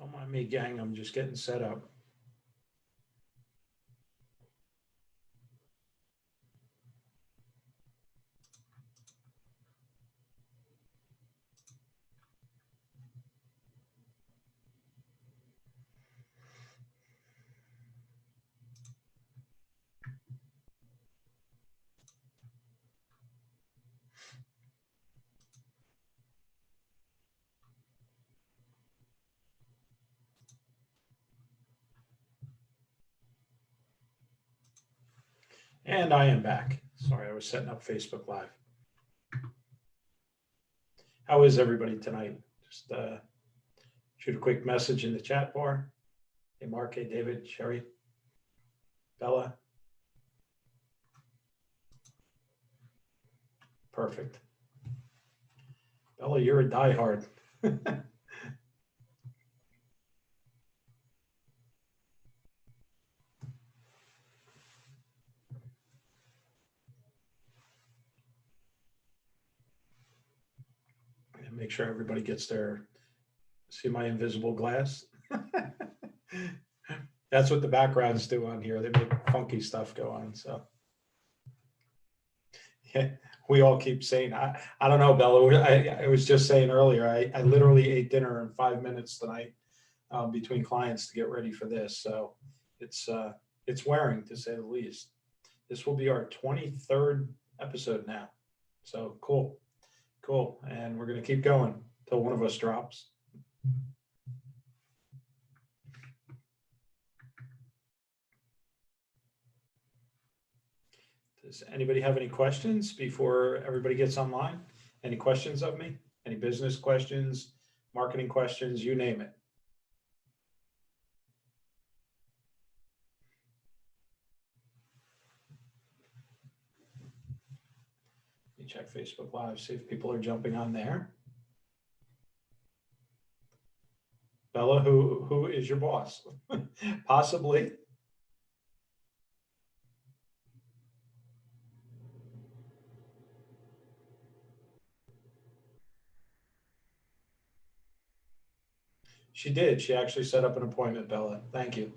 Don't mind me, gang. I'm just getting set up. And I am back. Sorry, I was setting up Facebook Live. How is everybody tonight? Just shoot a quick message in the chat bar. Hey, Mark. Hey, David. Sherry. Bella. Perfect. Bella, you're a diehard. Make sure everybody gets their, see my invisible glass? That's what the backgrounds do on here. They make funky stuff go on, so. Yeah, we all keep saying, I don't know, Bella, I was just saying earlier, I literally ate dinner in 5 minutes tonight between clients to get ready for this. So it's wearing, to say the least. This will be our 23rd episode now. So cool. Cool. And we're going to keep going till one of us drops. Does anybody have any questions before everybody gets online? Any questions of me? Any business questions, marketing questions, you name it? Let me check Facebook Live, see if people are jumping on there. Bella, who is your boss? Possibly. She did. She actually set up an appointment, Bella. Thank you.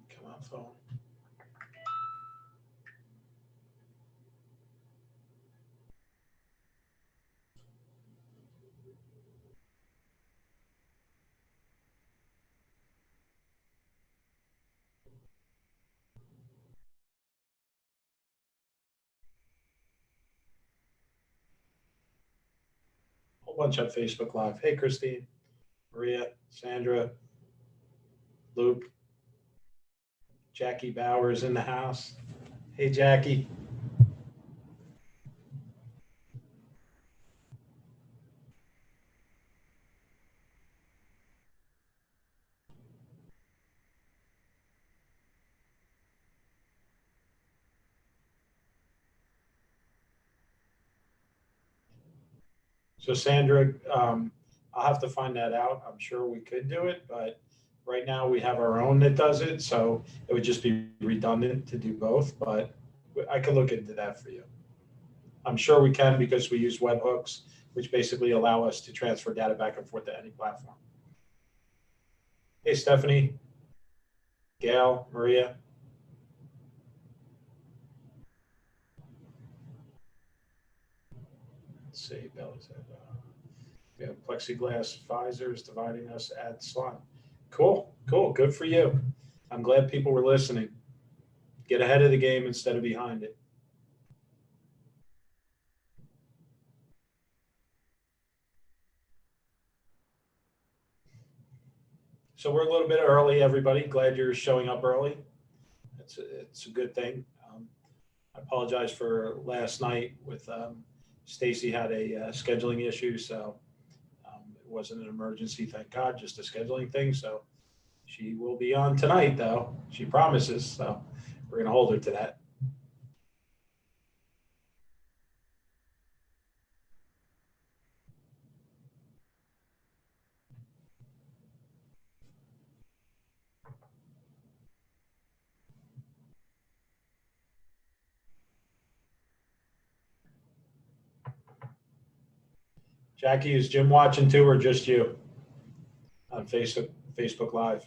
Come on, phone. Whole bunch on Facebook Live. Hey, Christine, Maria, Sandra, Luke, Jackie Bowers in the house. Hey, Jackie. So Sandra, I'll have to find that out. I'm sure we could do it, but right now we have our own that does it. So it would just be redundant to do both, but I could look into that for you. I'm sure we can because we use webhooks, which basically allow us to transfer data back and forth to any platform. Hey, Stephanie, Gail, Maria. Let's see, Bella's at, we have plexiglass visors dividing us at Salon. Cool, cool, good for you. I'm glad people were listening. Get ahead of the game instead of behind it. So we're a little bit early, everybody. Glad you're showing up early. It's a good thing. I apologize for last night with Stacey had a scheduling issue, so it wasn't an emergency, thank God, just a scheduling thing. So she will be on tonight, though. She promises, so we're going to hold her to that. Jackie, is Jim watching too, or just you on Facebook Live?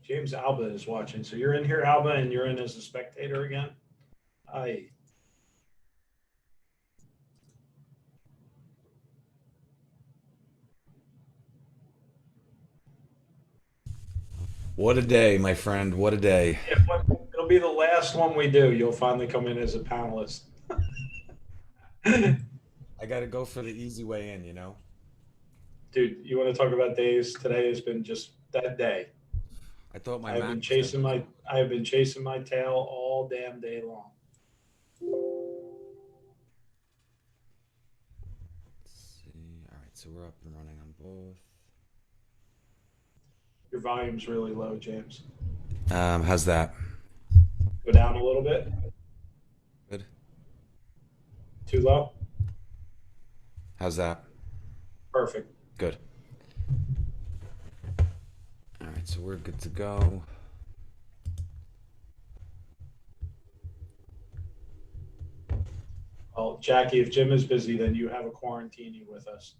James Alba is watching. So you're in here, Alba, and you're in as a spectator again? Hi. What a day, my friend. What a day. Yeah, it'll be the last one we do. You'll finally come in as a panelist. I got to go for the easy way in, you know? Dude, you want to talk about days? Today has been just that day. I thought my I have Mac been was going chasing my I have been chasing my tail all damn day long. to see. All right, so we're up and running on both. Your volume's really low, James. How's that? Go down a little bit. Good. Too low? How's that? Perfect. Good. All right, so we're good to go. Well, Jackie, if Jim is busy, then you have a quarantini with us.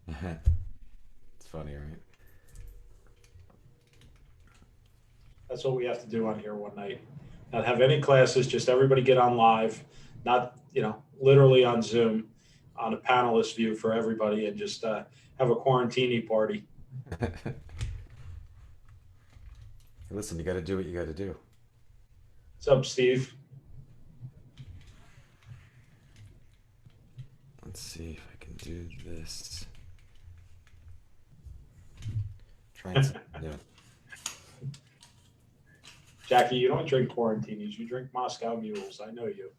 It's funny, right? That's what we have to do on here one night. Not have any classes, just everybody get on live, not, literally on Zoom, on a panelist view for everybody, and just have a quarantini party. Listen, you got to do what you got to do. What's up, Steve? Let's see if I can do this. Trying to, yeah. Jackie, you don't drink quarantinis. You drink Moscow mules. I know you.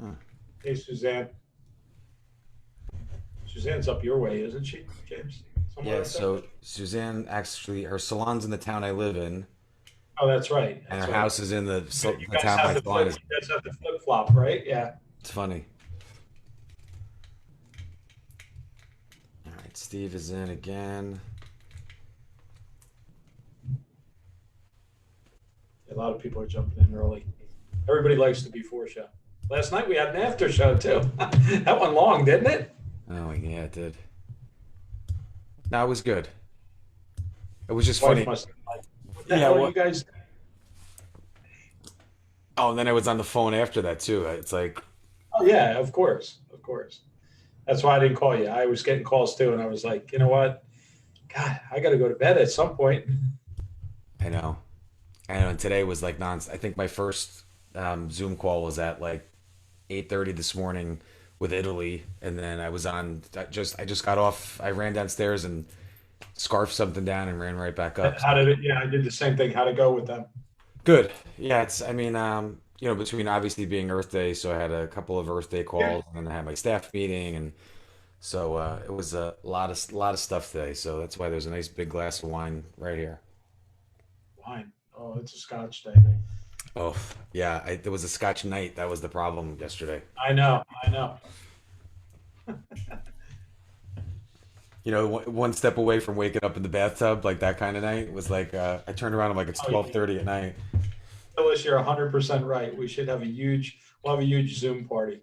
Huh. Hey, Suzanne. Suzanne's up your way, isn't she, James? Somewhere Yeah, up there? so Suzanne actually, her salon's in the town I live in, Oh, that's right. and That's her right. house is in You the guys town have my the salon flip. is. You guys have the flip flop, right? Yeah. It's funny. All right, Steve is in again. A lot of people are jumping in early. Everybody likes the before show. Last night we had an after show too. That went long, didn't it? Oh, yeah, it did. No, it was good. It was just Wife funny. must have been like, what the Yeah, hell are you what? guys? Oh, and then I was on the phone after that too. It's like, Oh yeah, of course, of course. That's why I didn't call you. I was getting calls too, and I was like, you know what? God, I got to go to bed at some point. I know. I know. And today was like non. I think my first Zoom call was at like 8:30 this morning with Italy, and then I was on. I just got off. I ran downstairs and scarfed something down and ran right back up. How did it? Yeah, I did the same thing. How to go with them? Good. Yeah, it's I mean, between obviously being Earth Day, so I had a couple of Earth Day Yeah, calls, and then I had my staff meeting, and so it was a lot of stuff today. So that's why there's a nice big glass of wine right here. wine. Oh, it's a Scotch day. Oh, yeah, there was a Scotch night. That was the problem yesterday. I know. I know. One step away from waking up in the bathtub, like that kind of night. It was like I turned around, I'm like, it's Oh, 12:30 at night. Phyllis, you're 100% right. We should have a huge. We'll have a huge Zoom party.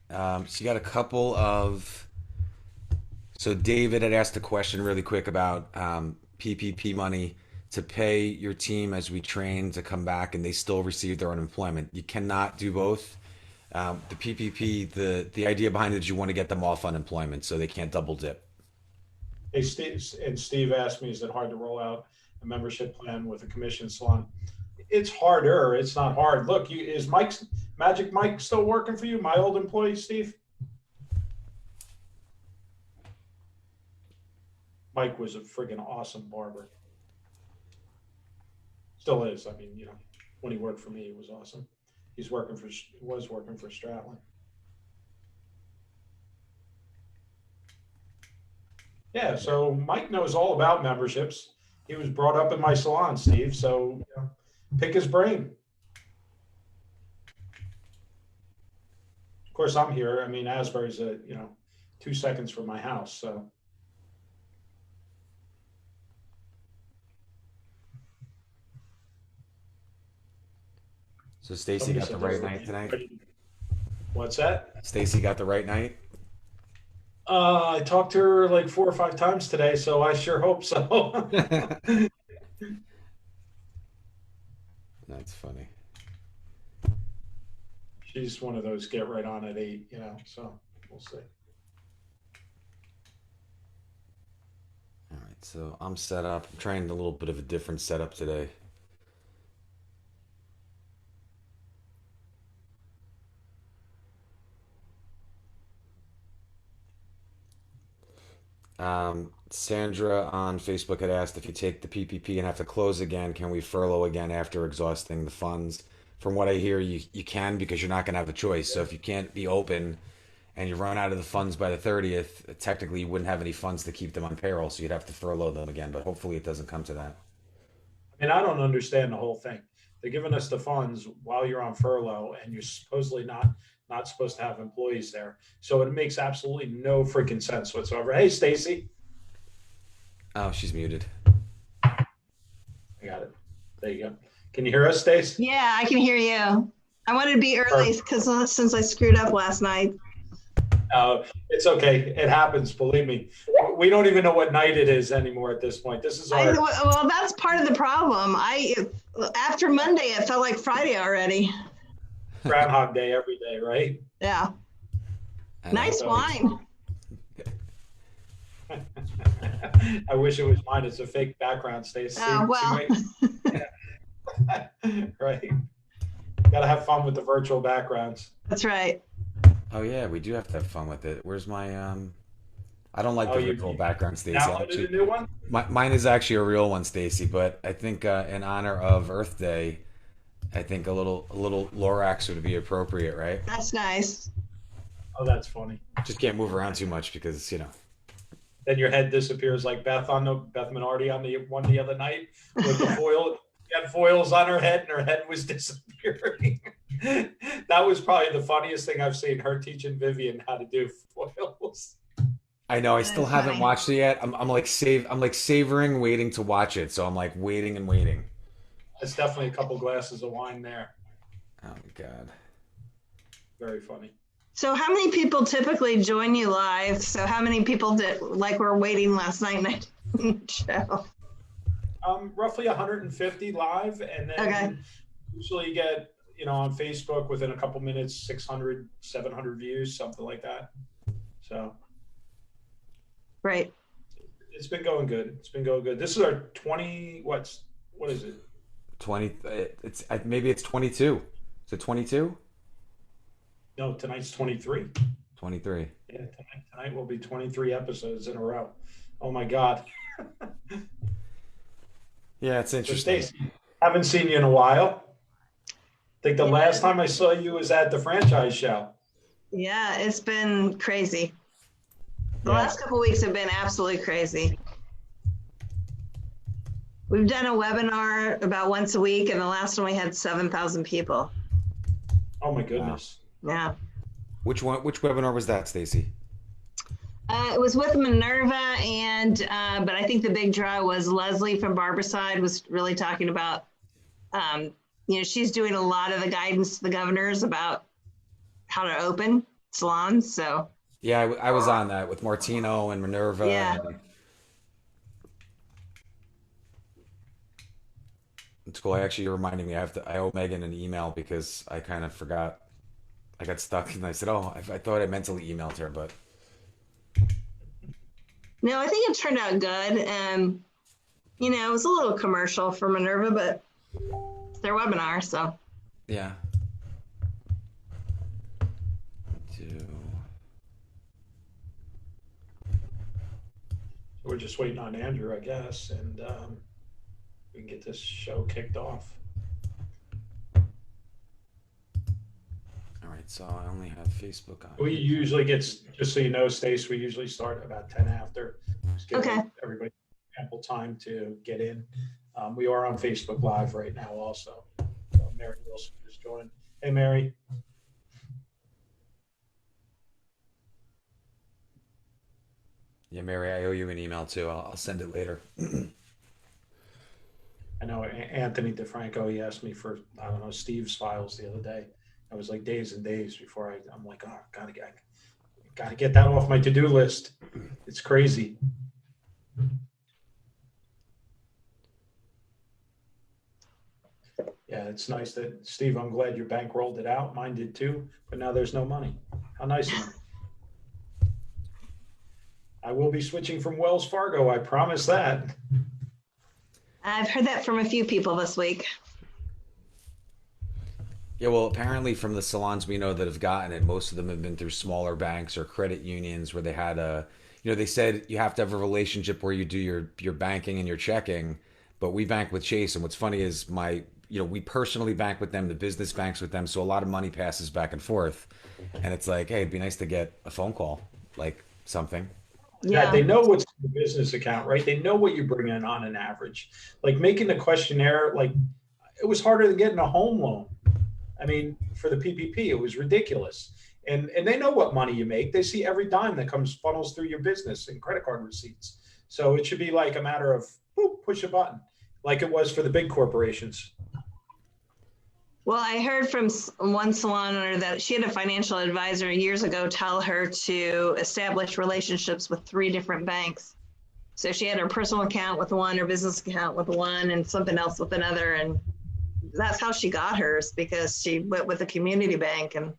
So you got a couple of. So David had asked a question really quick about PPP money to pay your team as we train to come back and they still receive their unemployment. You cannot do both. The PPP, the idea behind it is you want to get them off unemployment so they can't double dip. Hey, Steve asked me, is it hard to roll out a membership plan with a commission salon? It's harder. It's not hard. Look, is Mike's Magic Mike still working for you? My old employee, Steve. Mike was a friggin' awesome barber. Still is. I mean, when he worked for me, he was awesome. Was working for Stratland. Yeah, so Mike knows all about memberships. He was brought up in my salon, Steve. So pick his brain. Of course, I'm here. I mean, Asbury's 2 seconds from my house, so. So Stacey Somebody got the said they right were night tonight. ready. What's that? Stacey got the right night. I talked to her like 4 or 5 times today, so I sure hope so. That's funny. She's one of those get right on at 8, so we'll see. All right, so I'm set up. I'm trying a little bit of a different setup today. Sandra on Facebook had asked if you take the PPP and have to close again, can we furlough again after exhausting the funds? From what I hear, you can because you're not going to have a choice. So if you can't be open and you run out of the funds by the 30th, technically you wouldn't have any funds to keep them on payroll, so you'd have to furlough them again. But hopefully it doesn't come to that. I mean, I don't understand the whole thing. They're giving us the funds while you're on furlough, and you're supposedly not supposed to have employees there. So it makes absolutely no freaking sense whatsoever. Hey, Stacey. Oh, she's muted. I got it. There you go. Can you hear us, Stace? Yeah, I can hear you. I wanted to be early Perfect. because since I screwed up last night. It's okay. It happens. Believe me. We don't even know what night it is anymore at this point. This is our. Well, that's part of the problem. After Monday, it felt like Friday already. Groundhog Day every day, right? Yeah. Nice So- wine. I wish it was mine. It's a fake background, Stacey. Oh, well. Right. Gotta have fun with the virtual backgrounds. That's right. Oh yeah, we do have to have fun with it. Where's my I don't like Oh, the you virtual background, Stacey. Downloaded a new one? Mine is actually a real one, Stacey, but I think in honor of Earth Day, I think a little Lorax would be appropriate, right? That's nice. Oh, that's funny. Just can't move around too much because, Then your head disappears like Beth Minardi on the one the other night with the foil. She had foils on her head and her head was disappearing. That was probably the funniest thing I've seen, her teaching Vivian how to do foils. I know I That still is haven't funny. watched it yet. I'm like savoring waiting to watch it. So I'm like waiting and waiting. That's definitely a couple glasses of wine there. Oh my God. Very funny. So how many people typically join you live? So how many people were waiting last night and I didn't show? Roughly 150 live, and then Okay. usually you get, on Facebook within a couple minutes, 600, 700 views, something like that. So Right. it's been going good. It's been going good. This is our 20, what is it? 20 maybe it's 22. Is it 22? No, tonight's 23. 23. Yeah, tonight will be 23 episodes in a row. Oh my God. Yeah, it's So interesting. Stacey, haven't seen you in a while. I think the Yeah. last time I saw you was at the franchise show. Yeah, it's been crazy. The Yeah. last couple of weeks have been absolutely crazy. We've done a webinar about once a week, and the last one we had 7,000 people. Oh my goodness. Yeah. Which webinar was that, Stacey? It was with Minerva, but I think the big draw was Leslie from Barbicide was really talking about, she's doing a lot of the guidance to the governors about how to open salons. So Yeah, I was on that with Martino and Minerva. Yeah. And it's cool. Actually, you're reminding me. I owe Megan an email because I kind of forgot. I got stuck and I said, "Oh, I thought I mentally emailed her," but no, I think it turned out good. It was a little commercial for Minerva, but it's their webinar, so. yeah. We're just waiting on Andrew, I guess, and we can get this show kicked off. All right, so I only have Facebook on. We usually get, just so you know, Stace, we usually start about 10 after. Just give Okay. everybody ample time to get in. We are on Facebook Live right now also. So Mary Wilson just joined. Hey, Mary. Yeah, Mary, I owe you an email too. I'll send it later. I know Anthony DeFranco, he asked me for, I don't know, Steve's files the other day. I was like days and days before I'm like, oh, gotta get that off my to-do list. It's crazy. Yeah, it's nice that, Steve, I'm glad your bank rolled it out. Mine did too, but now there's no money. How nice of them. I will be switching from Wells Fargo, I promise that. I've heard that from a few people this week. Yeah, well, apparently from the salons we know that have gotten it, most of them have been through smaller banks or credit unions where they had they said you have to have a relationship where you do your banking and your checking, but we bank with Chase. And what's funny is we personally bank with them, the business banks with them, so a lot of money passes back and forth. And it's like, hey, it'd be nice to get a phone call, like something. Yeah, they know what's in the business account, right? They know what you bring in on an average. Like making the questionnaire, like it was harder than getting a home loan. I mean, for the PPP, it was ridiculous. And they know what money you make. They see every dime that comes funnels through your business and credit card receipts. So it should be like a matter of boop, push a button, like it was for the big corporations. Well, I heard from one salon owner that she had a financial advisor years ago tell her to establish relationships with 3 different banks. So she had her personal account with one, her business account with one, and something else with another. And that's how she got hers, because she went with a community bank. And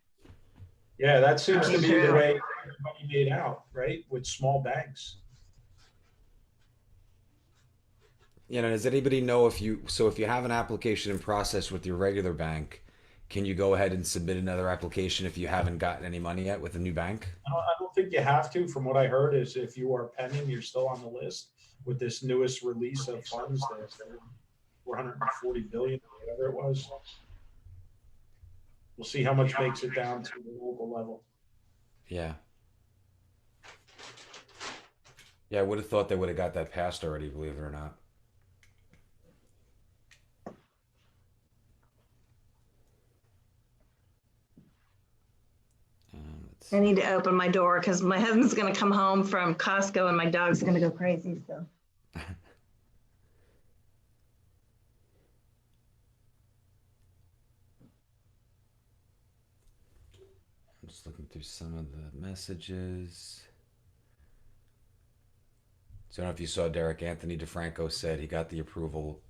yeah, that seems to be the way money made out, right? With small banks. Does anybody know if you have an application in process with your regular bank, can you go ahead and submit another application if you haven't gotten any money yet with a new bank? I don't think you have to. From what I heard is if you are pending, you're still on the list with this newest release of funds, that 440 billion, whatever it was. We'll see how much makes it down to the local level. Yeah. Yeah, I would have thought they would have got that passed already, believe it or not. I need to open my door because my husband's going to come home from Costco and my dog's going to go crazy. So. I'm just looking through some of the messages. So I don't know if you saw Derek, Anthony DeFranco said he got the approval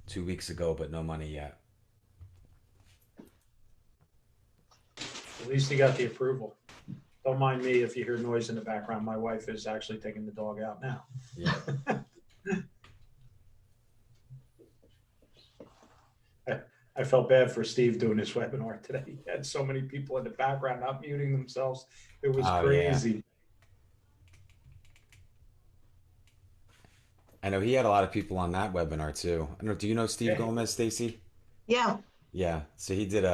2 weeks ago, but no money yet. At least he got the approval. Don't mind me if you hear noise in the background. My wife is actually taking the dog out now. Yeah. I felt bad for Steve doing his webinar today. He had so many people in the background not muting themselves. It was crazy. Yeah. I know he had a lot of people on that webinar too. I don't know, do you know Steve Gomez, Stacey? Yeah. Yeah. So he did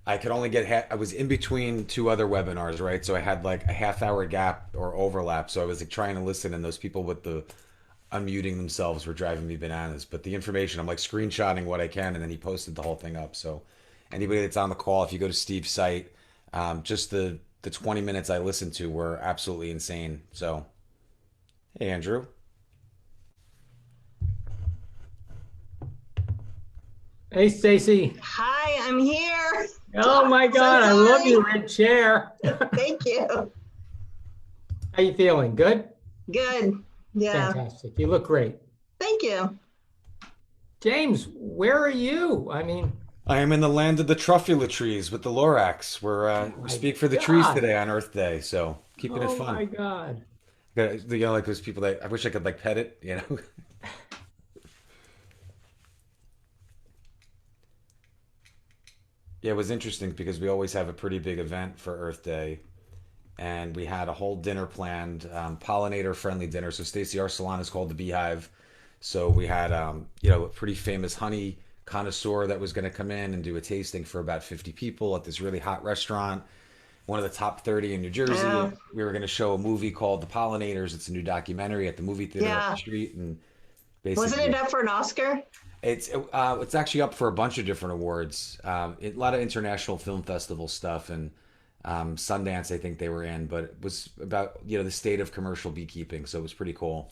I could only I was in between 2 other webinars, right? So I had like a half-hour gap or overlap. So I was like trying to listen, and those people with the unmuting themselves were driving me bananas. But the information, I'm like screenshotting what I can, and then he posted the whole thing up. So anybody that's on the call, if you go to Steve's site, just the 20 minutes I listened to were absolutely insane. So, hey, Andrew. Hey, Stacey. Hi, I'm here. Oh my God, I love your red chair. Thank you. How you feeling? Good? Good. Yeah. Fantastic. You look great. Thank you. James, where are you? I am in the land of the truffula trees with the Lorax. We speak for the trees today on Earth Day, so keeping it fun. Oh my God. Like those people that I wish I could like pet it, Yeah, it was interesting because we always have a pretty big event for Earth Day, and we had a whole dinner planned, pollinator-friendly dinner. So Stacey, our salon is called the Beehive. So we had, a pretty famous honey connoisseur that was going to come in and do a tasting for about 50 people at this really hot restaurant, one of the top 30 in New Jersey. Yeah. We were going to show a movie called The Pollinators. It's a new documentary at the movie theater up the street, and basically, wasn't it up for an Oscar? It's actually up for a bunch of different awards, a lot of international film festival stuff, and Sundance, I think they were in, but it was about, the state of commercial beekeeping. So it was pretty cool.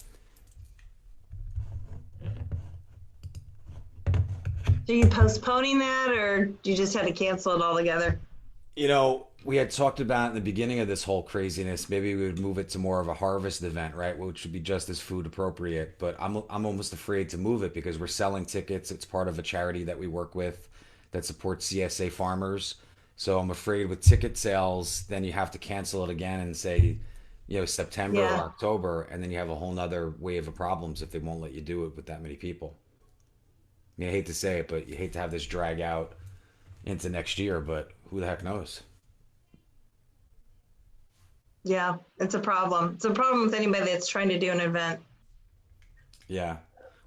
Are you postponing that, or you just had to cancel it altogether? We had talked about in the beginning of this whole craziness, maybe we would move it to more of a harvest event, right? Which would be just as food appropriate. But I'm almost afraid to move it because we're selling tickets. It's part of a charity that we work with that supports CSA farmers. So I'm afraid with ticket sales, then you have to cancel it again and say, September or Yeah. October, and then you have a whole nother wave of problems if they won't let you do it with that many people. I mean, I hate to say it, but you hate to have this drag out into next year, but who the heck knows? Yeah, it's a problem. It's a problem with anybody that's trying to do an event. Yeah.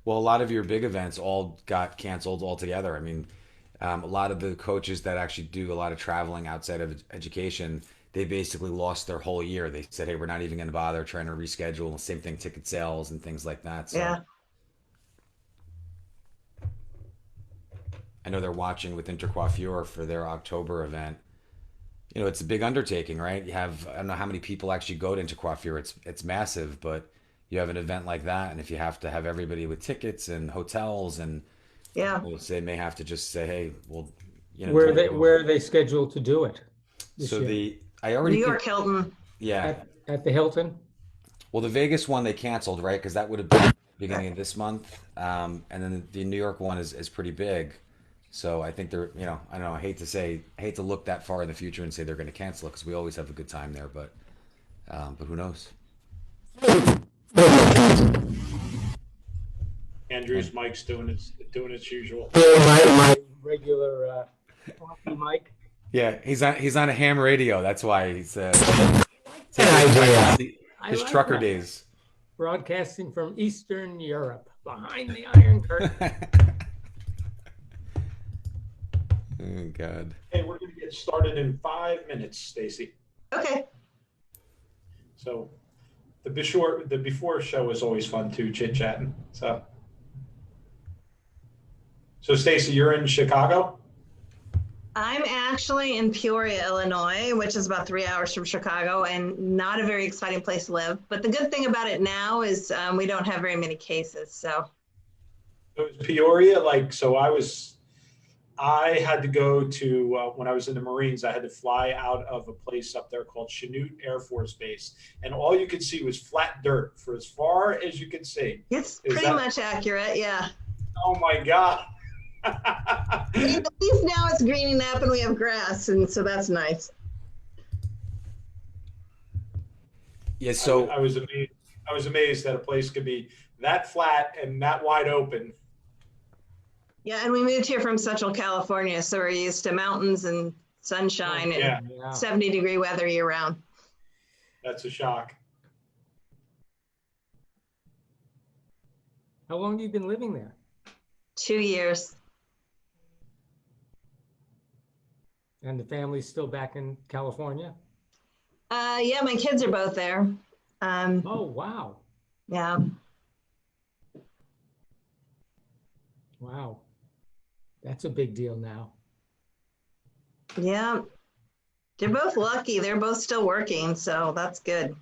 Well, a lot of your big events all got canceled altogether. I mean, a lot of the coaches that actually do a lot of traveling outside of education, they basically lost their whole year. They said, hey, we're not even going to bother trying to reschedule. Same thing, ticket sales and things like that. So Yeah. I know they're watching with Intercoiffure for their October event. It's a big undertaking, right? You have, I don't know how many people actually go to Intercoiffure. It's massive, but you have an event like that, and if you have to have everybody with tickets and hotels, and Yeah. they may have to just say, hey, well, Where don't they go. where are they scheduled to do it this So year? I New already think, York Hilton. yeah. At the Hilton? Well, the Vegas one they canceled, right? Because that would have been beginning of this month, and then the New York one is pretty big. So I think they're, I don't know. I hate to look that far in the future and say they're going to cancel it because we always have a good time there, but who knows? Andrew's mic's doing its usual. My regular coffee mic. Yeah, he's on a ham radio. That's why he's I his like trucker that. days. Broadcasting from Eastern Europe, behind the Iron Curtain. Oh God. Hey, we're going to get started in 5 minutes, Stacey. Okay. So the before show is always fun too, chit chatting. So Stacey, you're in Chicago. I'm actually in Peoria, Illinois, which is about 3 hours from Chicago, and not a very exciting place to live. But the good thing about it now is we don't have very many cases. So It was Peoria, I had to go to when I was in the Marines. I had to fly out of a place up there called Chanute Air Force Base, and all you could see was flat dirt for as far as you could see. it's Is pretty that- much accurate. Yeah. Oh my God! At least now it's greening up and we have grass, and so that's nice. Yeah. So I was amazed. I was amazed that a place could be that flat and that wide open. Yeah, and we moved here from Central California, so we're used to mountains and sunshine and Yeah, Yeah. 70-degree weather year round. that's a shock. How long have you been living there? 2 years. And the family's still back in California? Yeah, my kids are both there. Oh, wow. Yeah. Wow. That's a big deal now. Yeah. They're both lucky. They're both still working, so that's good.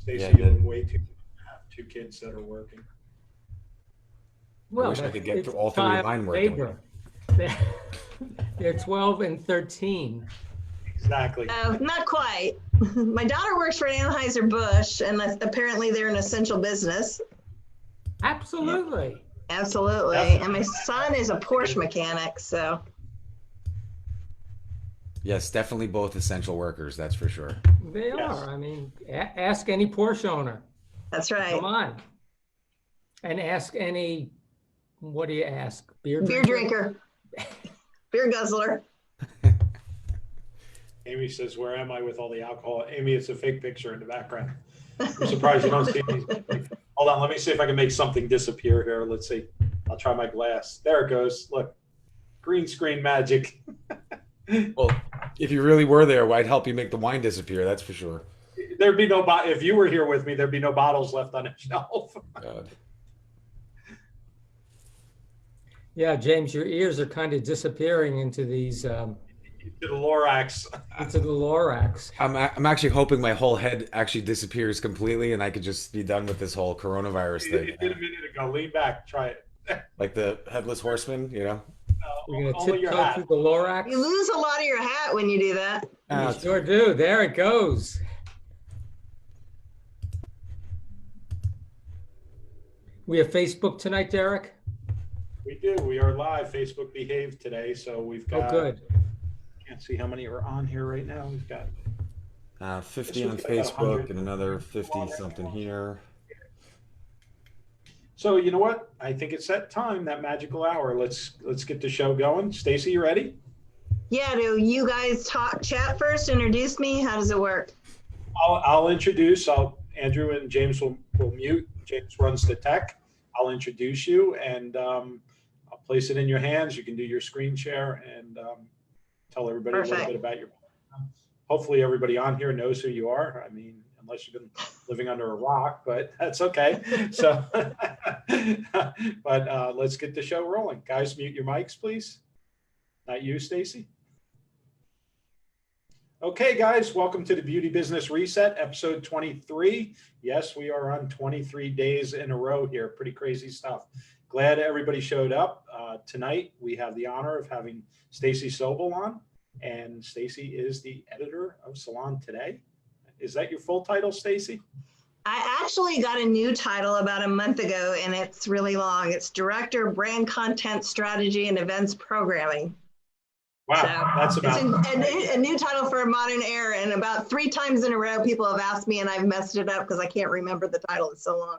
Stacey, Yeah, you're good. way too have 2 kids that are working. Well, wish I could get it's all three of child mine working. labor. They're 12 and 13. Exactly. Not quite. My daughter works for Anheuser-Busch, and apparently they're an essential business. Absolutely. Absolutely. Definitely. And my son is a Porsche mechanic, so yes, definitely both essential workers. That's for sure. They Yes. are. I mean, ask any Porsche owner. that's right. Come on. And ask any, what do you ask? Beer Beer drinker? drinker, beer guzzler. Amy says, "Where am I with all the alcohol?" Amy, it's a fake picture in the background. I'm surprised you don't see these. Hold on, let me see if I can make something disappear here. Let's see. I'll try my glass. There it goes. Look, green screen magic. Well, if you really were there, I'd help you make the wine disappear. That's for sure. There'd be no if you were here with me, there'd be no bottles left on the shelf. God. Yeah, James, your ears are kind of disappearing into these, To the Lorax. into the Lorax. I'm actually hoping my whole head actually disappears completely and I could just be done with this whole coronavirus thing. You did a minute ago. Lean back. Try it. Like the headless horseman, you know? You're gonna Only your tiptoe hat. through the Lorax? You lose a lot of your hat when you do that. You It's- sure do. There it goes. We have Facebook tonight, Derek? We do. We are live. Facebook behaved today, so we've Oh, got. good. Can't see how many are on here right now. We've got 50 This on would be like Facebook 100. and another 50 something here. So you know what? I think it's that time, that magical hour. Let's get the show going. Stacey, you ready? Yeah, do you guys chat first, introduce me? How does it work? I'll introduce. Andrew and James will mute. James runs the tech. I'll introduce you and I'll place it in your hands. You can do your screen share and tell everybody a little Perfect. bit about your. Hopefully, everybody on here knows who you are. I mean, unless you've been living under a rock, but that's okay. So, but let's get the show rolling. Guys, mute your mics, please. Not you, Stacey. Okay, guys, welcome to the Beauty Business Reset, episode 23. Yes, we are on 23 days in a row here. Pretty crazy stuff. Glad everybody showed up. Tonight, we have the honor of having Stacey Soble on, and Stacey is the editor of Salon Today. Is that your full title, Stacey? I actually got a new title about a month ago, and it's really long. It's Director of Brand Content Strategy and Events Programming. Wow, So, that's about it's a new title for a modern era, and about 3 times in a row, people have asked me, and I've messed it up because I can't remember the title. It's so long.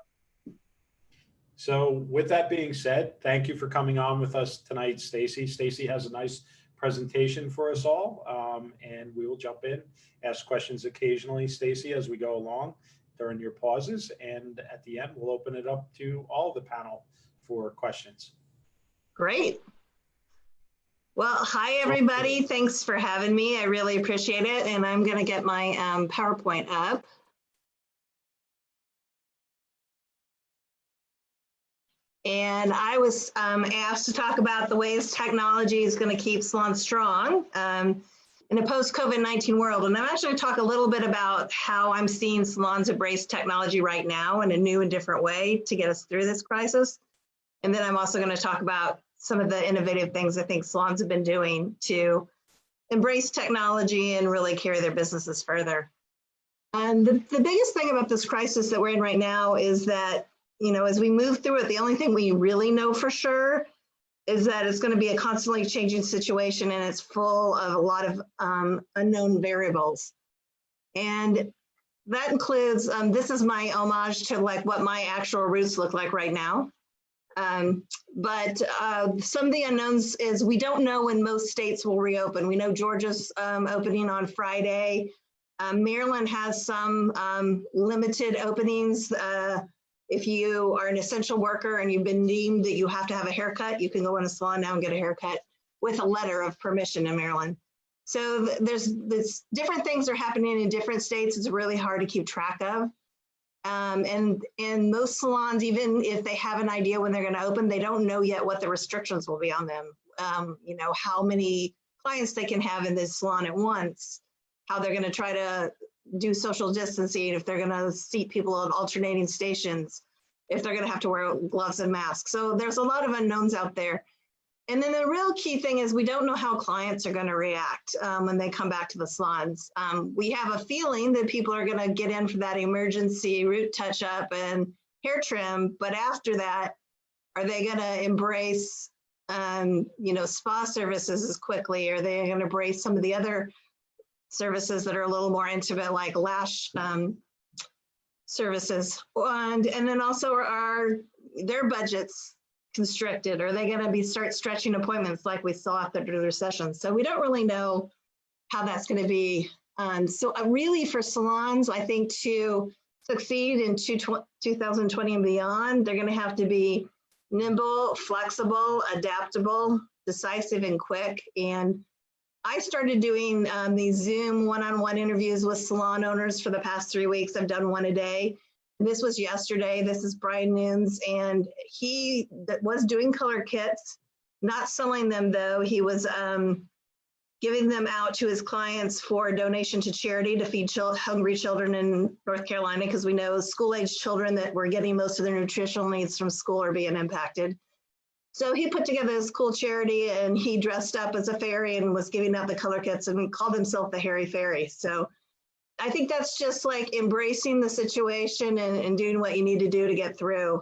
So with that being said, thank you for coming on with us tonight, Stacey. Stacey has a nice presentation for us all, and we will jump in, ask questions occasionally, Stacey, as we go along during your pauses, and at the end, we'll open it up to all the panel for questions. Great. Well, hi, everybody. Thanks for having me. I really appreciate it. And I'm going to get my PowerPoint up. And I was asked to talk about the ways technology is going to keep salons strong in a post-COVID-19 world. And I'm actually going to talk a little bit about how I'm seeing salons embrace technology right now in a new and different way to get us through this crisis. And then I'm also going to talk about some of the innovative things I think salons have been doing to embrace technology and really carry their businesses further. And the biggest thing about this crisis that we're in right now is that, you know, as we move through it, the only thing we really know for sure is that it's going to be a constantly changing situation, and it's full of a lot of unknown variables. And that includes, this is my homage to like what my actual roots look like right now. But some of the unknowns is we don't know when most states will reopen. We know Georgia's opening on Friday. Maryland has some limited openings. If you are an essential worker and you've been deemed that you have to have a haircut, you can go in a salon now and get a haircut with a letter of permission in Maryland. So there's different things are happening in different states. It's really hard to keep track of. And most salons, even if they have an idea when they're going to open, they don't know yet what the restrictions will be on them. You know, how many clients they can have in this salon at once, how they're going to try to do social distancing, if they're going to seat people on alternating stations, if they're going to have to wear gloves and masks. So there's a lot of unknowns out there. And then the real key thing is we don't know how clients are going to react when they come back to the salons. We have a feeling that people are going to get in for that emergency root touch-up and hair trim, but after that, are they going to embrace, you know, spa services as quickly? Are they going to embrace some of the other services that are a little more intimate, like lash services? And then also, are their budgets constricted? Are they going to start stretching appointments like we saw after the recession? So we don't really know how that's going to be. So really for salons, I think to succeed in 2020 and beyond, they're going to have to be nimble, flexible, adaptable, decisive, and quick. And I started doing these Zoom one-on-one interviews with salon owners for the past 3 weeks. I've done one a day. This was yesterday. This is Brian Nunes, and he was doing color kits, not selling them though. He was giving them out to his clients for a donation to charity to feed hungry children in North Carolina, because we know school-age children that were getting most of their nutritional needs from school are being impacted. So he put together this cool charity, and he dressed up as a fairy and was giving out the color kits and called himself the Hairy Fairy. So I think that's just like embracing the situation and doing what you need to do to get through.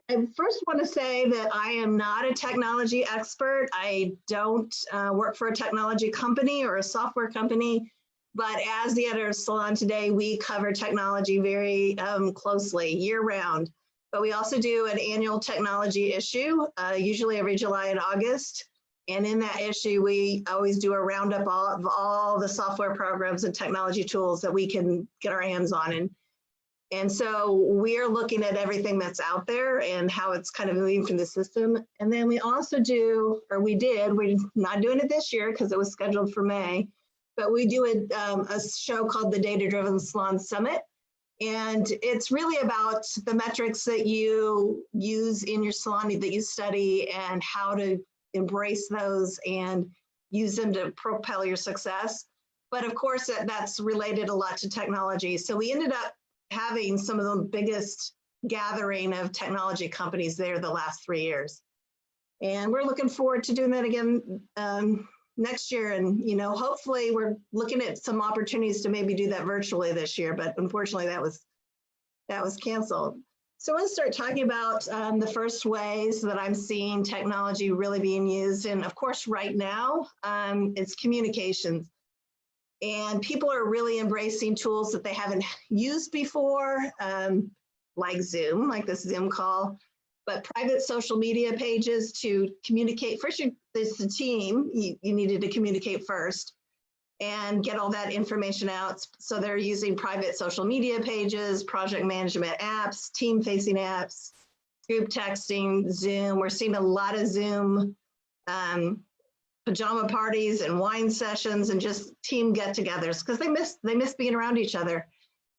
I first want to say that I am not a technology expert. I don't work for a technology company or a software company, but as the editor of Salon today, we cover technology very closely year round. But we also do an annual technology issue, usually every July and August. And in that issue, we always do a roundup of all the software programs and technology tools that we can get our hands on. And so we're looking at everything that's out there and how it's kind of moving from the system. And then we also do, or we did, we're not doing it this year because it was scheduled for May, but we do a show called the Data Driven Salon Summit. And it's really about the metrics that you use in your salon that you study and how to embrace those and use them to propel your success. But of course, that's related a lot to technology. So we ended up having some of the biggest gathering of technology companies there the last 3 years. And we're looking forward to doing that again next year. And, you know, hopefully we're looking at some opportunities to maybe do that virtually this year, but unfortunately that was canceled. So I want to start talking about the first ways that I'm seeing technology really being used. And of course, right now, it's communications. And people are really embracing tools that they haven't used before, like Zoom, like this Zoom call, but private social media pages to communicate. First, it's the team, you needed to communicate first and get all that information out. So they're using private social media pages, project management apps, team-facing apps, group texting, Zoom. We're seeing a lot of Zoom pajama parties and wine sessions and just team get-togethers because they miss being around each other.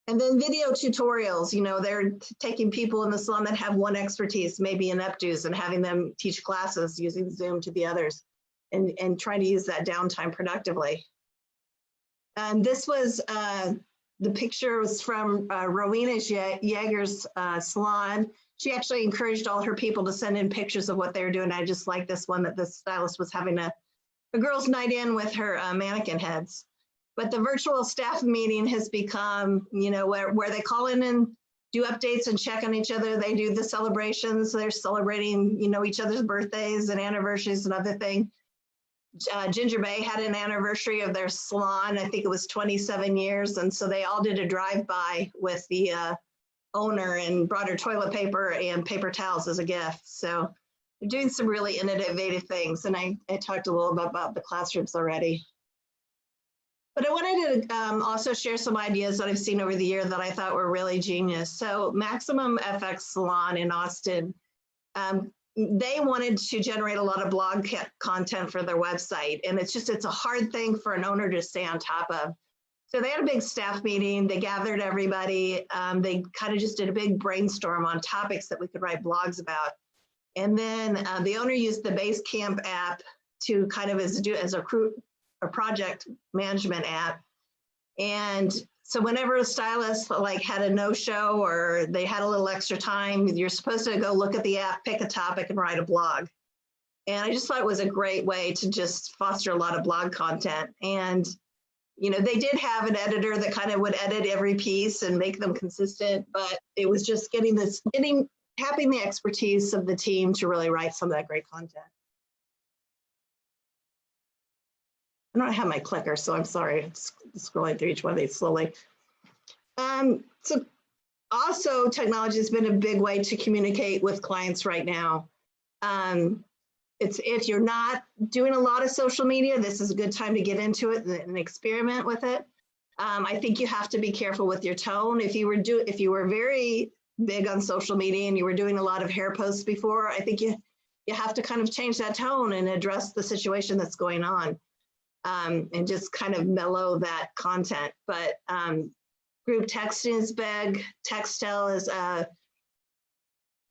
And then video tutorials, you know, they're taking people in the salon that have one expertise, maybe in updos, and having them teach classes using Zoom to the others and trying to use that downtime productively. And this was, the picture was from Rowena Yeager's salon. She actually encouraged all her people to send in pictures of what they were doing. I just like this one that the stylist was having a girls' night in with her mannequin heads. But the virtual staff meeting has become, you know, where they call in and do updates and check on each other. They do the celebrations. They're celebrating, you know, each other's birthdays and anniversaries and other things. Ginger Bay had an anniversary of their salon. I think it was 27 years. And so they all did a drive-by with the owner and brought her toilet paper and paper towels as a gift. So they're doing some really innovative things. And I talked a little bit about the classrooms already. But I wanted to also share some ideas that I've seen over the year that I thought were really genius. So Maximum FX Salon in Austin, they wanted to generate a lot of blog content for their website. And it's a hard thing for an owner to stay on top of. So they had a big staff meeting. They gathered everybody. They kind of just did a big brainstorm on topics that we could write blogs about. And then the owner used the Basecamp app to kind of as a project management app. And so whenever a stylist like had a no-show or they had a little extra time, you're supposed to go look at the app, pick a topic and write a blog. And I just thought it was a great way to just foster a lot of blog content. And, you know, they did have an editor that kind of would edit every piece and make them consistent, but it was just having the expertise of the team to really write some of that great content. I don't have my clicker, so I'm sorry. It's scrolling through each one of these slowly. So also technology has been a big way to communicate with clients right now. If you're not doing a lot of social media, this is a good time to get into it and experiment with it. I think you have to be careful with your tone. If you were very big on social media and you were doing a lot of hair posts before, I think you have to kind of change that tone and address the situation that's going on. And just kind of mellow that content. But group texting is big. Textel is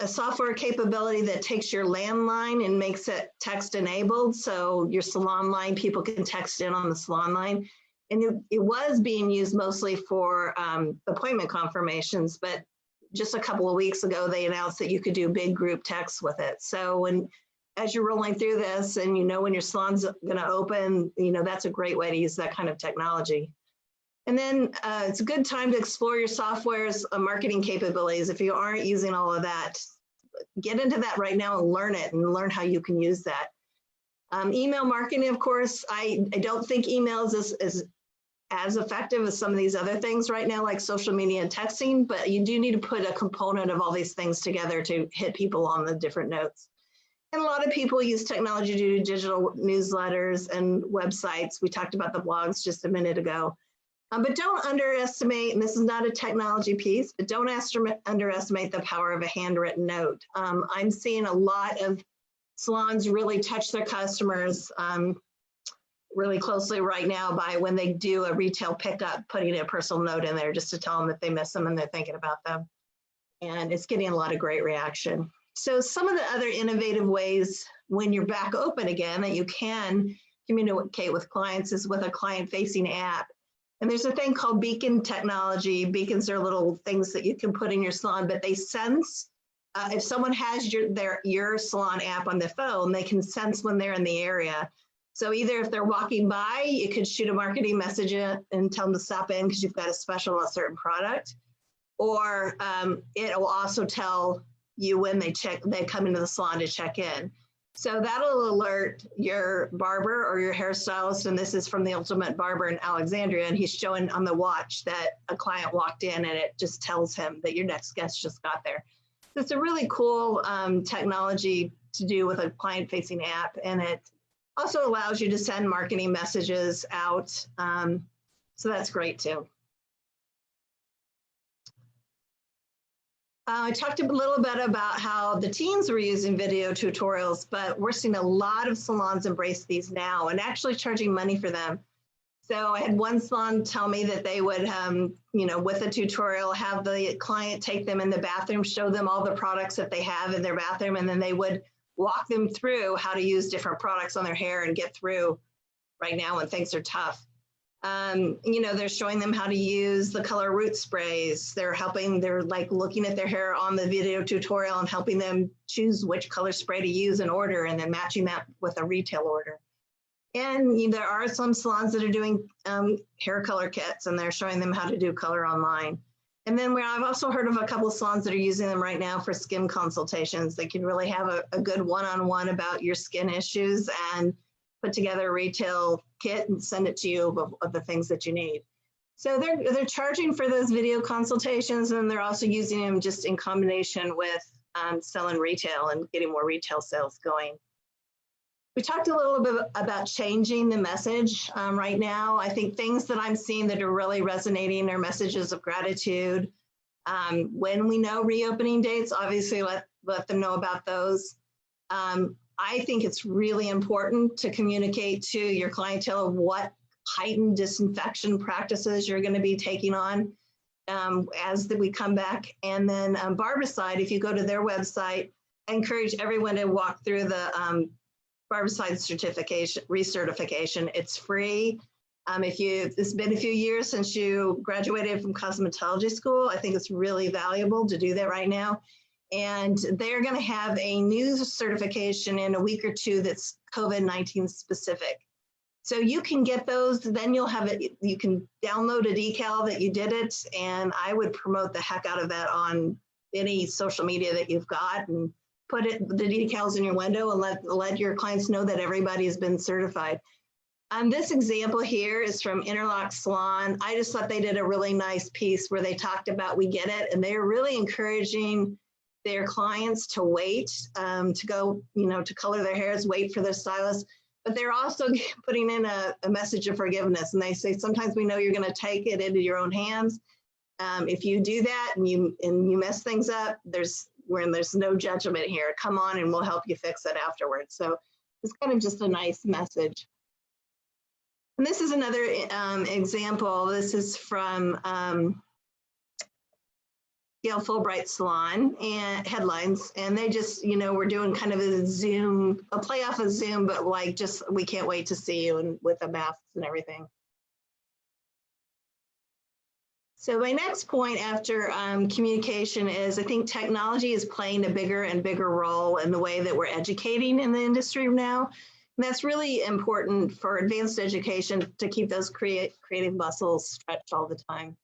a software capability that takes your landline and makes it text enabled. So your salon line, people can text in on the salon line. And it was being used mostly for appointment confirmations, but just a couple of weeks ago, they announced that you could do big group texts with it. So as you're rolling through this and you know when your salon's gonna open, that's a great way to use that kind of technology. And then it's a good time to explore your software's marketing capabilities. If you aren't using all of that, get into that right now and learn it and learn how you can use that. Email marketing, of course, I don't think emails is as effective as some of these other things right now, like social media and texting, but you do need to put a component of all these things together to hit people on the different notes. And a lot of people use technology to do digital newsletters and websites. We talked about the blogs just a minute ago. But don't underestimate, and this is not a technology piece, but don't underestimate the power of a handwritten note. I'm seeing a lot of salons really touch their customers really closely right now by when they do a retail pickup, putting a personal note in there just to tell them that they miss them and they're thinking about them. And it's getting a lot of great reaction. So some of the other innovative ways when you're back open again that you can communicate with clients is with a client-facing app. And there's a thing called beacon technology. Beacons are little things that you can put in your salon, but they sense, if someone has your salon app on the phone, they can sense when they're in the area. So either if they're walking by, you could shoot a marketing message and tell them to stop in because you've got a special on a certain product, or it will also tell you when they come into the salon to check in. So that'll alert your barber or your hairstylist, and this is from the Ultimate Barber in Alexandria, and he's showing on the watch that a client walked in and it just tells him that your next guest just got there. So it's a really cool technology to do with a client-facing app, and it also allows you to send marketing messages out. So that's great too. I talked a little bit about how the teens were using video tutorials, but we're seeing a lot of salons embrace these now and actually charging money for them. So I had one salon tell me that they would, with a tutorial, have the client take them in the bathroom, show them all the products that they have in their bathroom, and then they would walk them through how to use different products on their hair and get through right now when things are tough. They're showing them how to use the color root sprays. They're like looking at their hair on the video tutorial and helping them choose which color spray to use and order, and then matching that with a retail order. And there are some salons that are doing hair color kits, and they're showing them how to do color online. And then I've also heard of a couple of salons that are using them right now for skin consultations. They can really have a good one-on-one about your skin issues and put together a retail kit and send it to you of the things that you need. So they're charging for those video consultations, and they're also using them just in combination with selling retail and getting more retail sales going. We talked a little bit about changing the message right now. I think things that I'm seeing that are really resonating are messages of gratitude. When we know reopening dates, obviously let them know about those. I think it's really important to communicate to your clientele what heightened disinfection practices you're going to be taking on as we come back. And then Barbicide, if you go to their website, I encourage everyone to walk through the Barbicide recertification. It's free. It's been a few years since you graduated from cosmetology school, I think it's really valuable to do that right now. And they're going to have a new certification in a week or two that's COVID-19 specific. So you can get those, then you'll have it, you can download a decal that you did it, and I would promote the heck out of that on any social media that you've got, and put the decals in your window and let your clients know that everybody has been certified. This example here is from Interlock Salon. I just thought they did a really nice piece where they talked about we get it, and they're really encouraging their clients to wait, to go, to color their hairs, wait for their stylist. But they're also putting in a message of forgiveness. And they say, sometimes we know you're going to take it into your own hands. If you do that and you mess things up, there's no judgment here. Come on and we'll help you fix it afterwards. So it's kind of just a nice message. And this is another example. This is from Gail Fulbright Salon and headlines, and they just, we're doing kind of a play off of Zoom, but like just, we can't wait to see you, and with the masks and everything. So my next point after communication is, I think technology is playing a bigger and bigger role in the way that we're educating in the industry now. And that's really important for advanced education, to keep those creative muscles stretched all the time.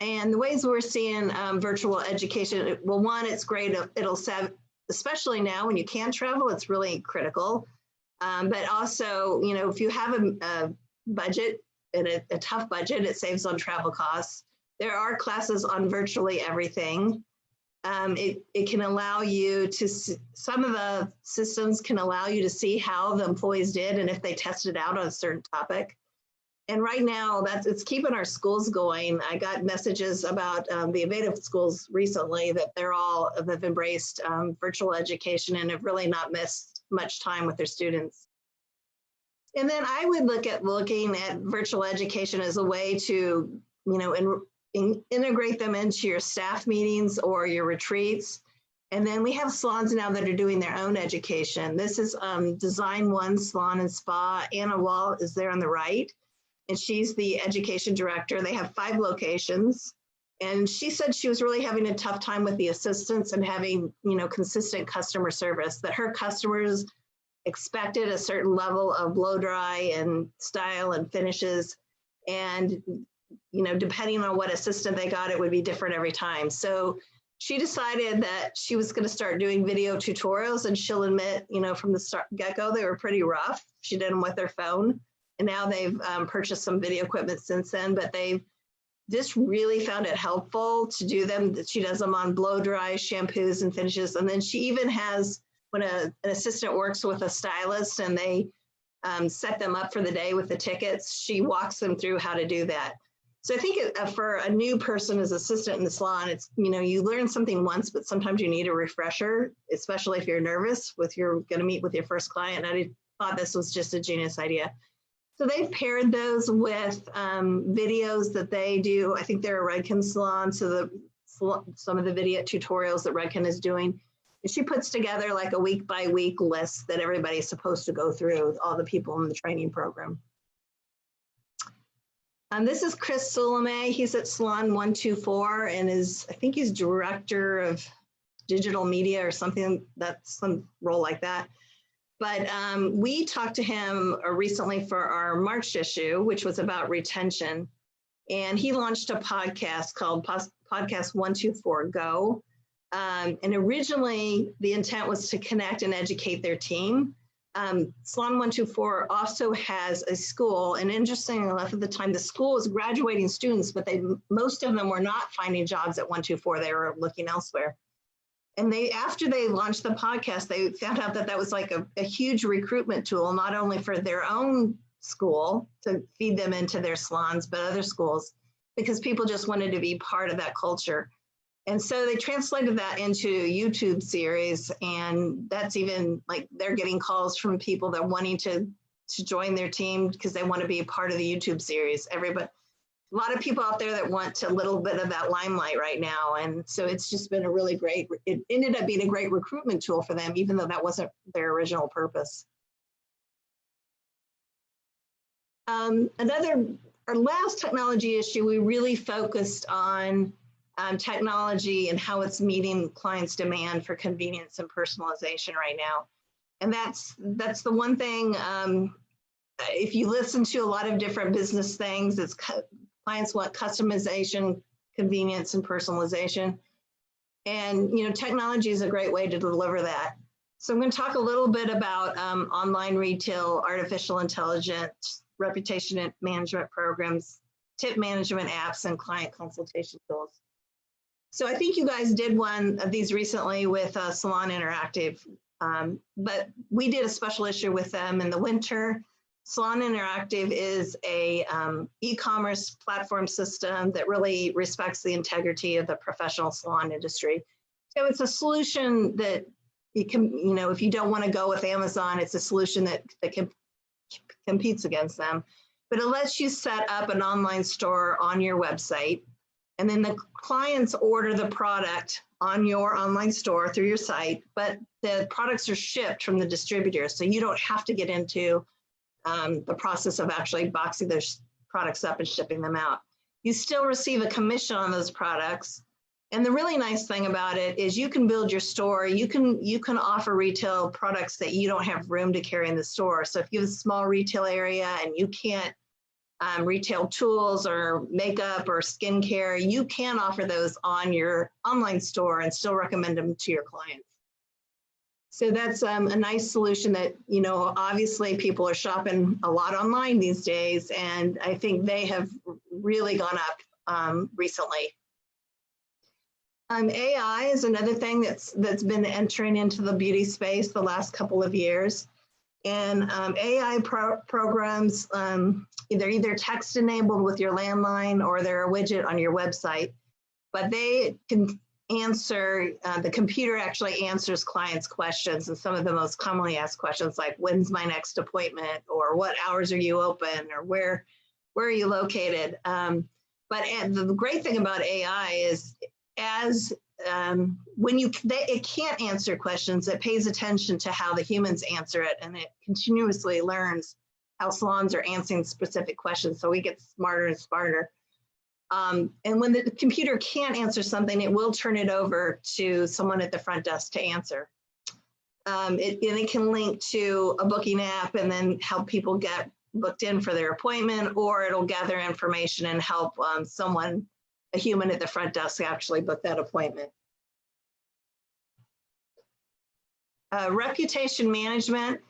And the ways we're seeing virtual education, well, one, it's great. It'll save, especially now when you can't travel, it's really critical. But also, if you have a budget, and a tough budget, it saves on travel costs. There are classes on virtually everything. It can allow you to, some of the systems can allow you to see how the employees did and if they tested out on a certain topic. And right now, it's keeping our schools going. I got messages about the innovative schools recently that have embraced virtual education and have really not missed much time with their students. And then I would looking at virtual education as a way to, integrate them into your staff meetings or your retreats. And then we have salons now that are doing their own education. This is Design One Salon and Spa. Anna Wall is there on the right, and she's the education director. They have 5 locations. And she said she was really having a tough time with the assistants and having, consistent customer service, that her customers expected a certain level of blow dry and style and finishes. And, depending on what assistant they got, it would be different every time. So she decided that she was going to start doing video tutorials, and she'll admit, from the get-go, they were pretty rough. She did them with her phone, and now they've purchased some video equipment since then, but they've just really found it helpful to do them. She does them on blow dry, shampoos, and finishes. And then she even has, when an assistant works with a stylist and they set them up for the day with the tickets, she walks them through how to do that. So I think for a new person as assistant in the salon, it's, you learn something once, but sometimes you need a refresher, especially if you're nervous you're going to meet with your first client. And I thought this was just a genius idea. So they've paired those with videos that they do. I think they're a Redken salon, so some of the video tutorials that Redken is doing. And she puts together like a week by week list that everybody's supposed to go through, all the people in the training program. This is Chris Soble. He's at Salon 124 and I think he's director of digital media or something, that's some role like that. But we talked to him recently for our March issue, which was about retention. And he launched a podcast called Podcast 124 Go. And originally the intent was to connect and educate their team. Salon 124 also has a school, and interestingly enough, at the time, the school was graduating students, but most of them were not finding jobs at 124. They were looking elsewhere. And after they launched the podcast, they found out that was like a huge recruitment tool, not only for their own school to feed them into their salons, but other schools, because people just wanted to be part of that culture. And so they translated that into a YouTube series, and that's even like they're getting calls from people that are wanting to join their team because they want to be a part of the YouTube series. A lot of people out there that want a little bit of that limelight right now. And so it's just been it ended up being a great recruitment tool for them, even though that wasn't their original purpose. Our last technology issue, we really focused on technology and how it's meeting clients' demand for convenience and personalization right now. And that's the one thing, if you listen to a lot of different business things, clients want customization, convenience, and personalization. And technology is a great way to deliver that. So I'm going to talk a little bit about online retail, artificial intelligence, reputation management programs, tip management apps, and client consultation tools. So I think you guys did one of these recently with Salon Interactive, but we did a special issue with them in the winter. Salon Interactive is a e-commerce platform system that really respects the integrity of the professional salon industry. So it's a solution that you can, if you don't want to go with Amazon, it's a solution that competes against them. But it lets you set up an online store on your website. And then the clients order the product on your online store through your site, but the products are shipped from the distributor. So you don't have to get into the process of actually boxing those products up and shipping them out. You still receive a commission on those products. And the really nice thing about it is you can build your store. You can offer retail products that you don't have room to carry in the store. So if you have a small retail area and you can't retail tools or makeup or skincare, you can offer those on your online store and still recommend them to your clients. So that's a nice solution that, you know, obviously people are shopping a lot online these days, and I think they have really gone up recently. AI is another thing that's been entering into the beauty space the last couple of years. And AI programs, they're either text enabled with your landline or they're a widget on your website, but they can answer, the computer actually answers clients' questions, and some of the most commonly asked questions like, when's my next appointment, or what hours are you open, or where are you located? But the great thing about AI is it can't answer questions, it pays attention to how the humans answer it, and it continuously learns how salons are answering specific questions, so we get smarter and smarter. And when the computer can't answer something, it will turn it over to someone at the front desk to answer. It can link to a booking app and then help people get booked in for their appointment, or it'll gather information and help a human at the front desk actually book that appointment. Reputation management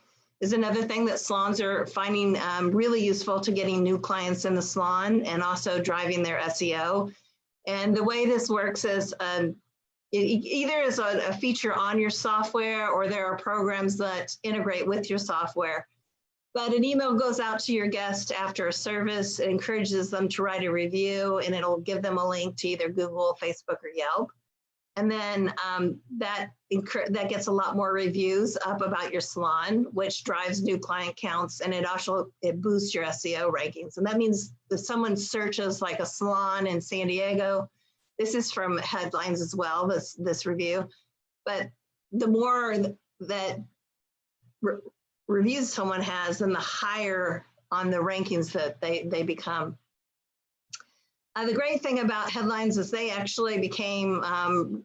is another thing that salons are finding really useful to getting new clients in the salon and also driving their SEO. And the way this works is either is a feature on your software, or there are programs that integrate with your software. But an email goes out to your guest after a service. It encourages them to write a review, and it'll give them a link to either Google, Facebook, or Yelp. And then that gets a lot more reviews up about your salon, which drives new client counts, and it boosts your SEO rankings. And that means if someone searches like a salon in San Diego, this is from Headlines as well, this review, but the more that reviews someone has, then the higher on the rankings that they become. The great thing about Headlines is they actually became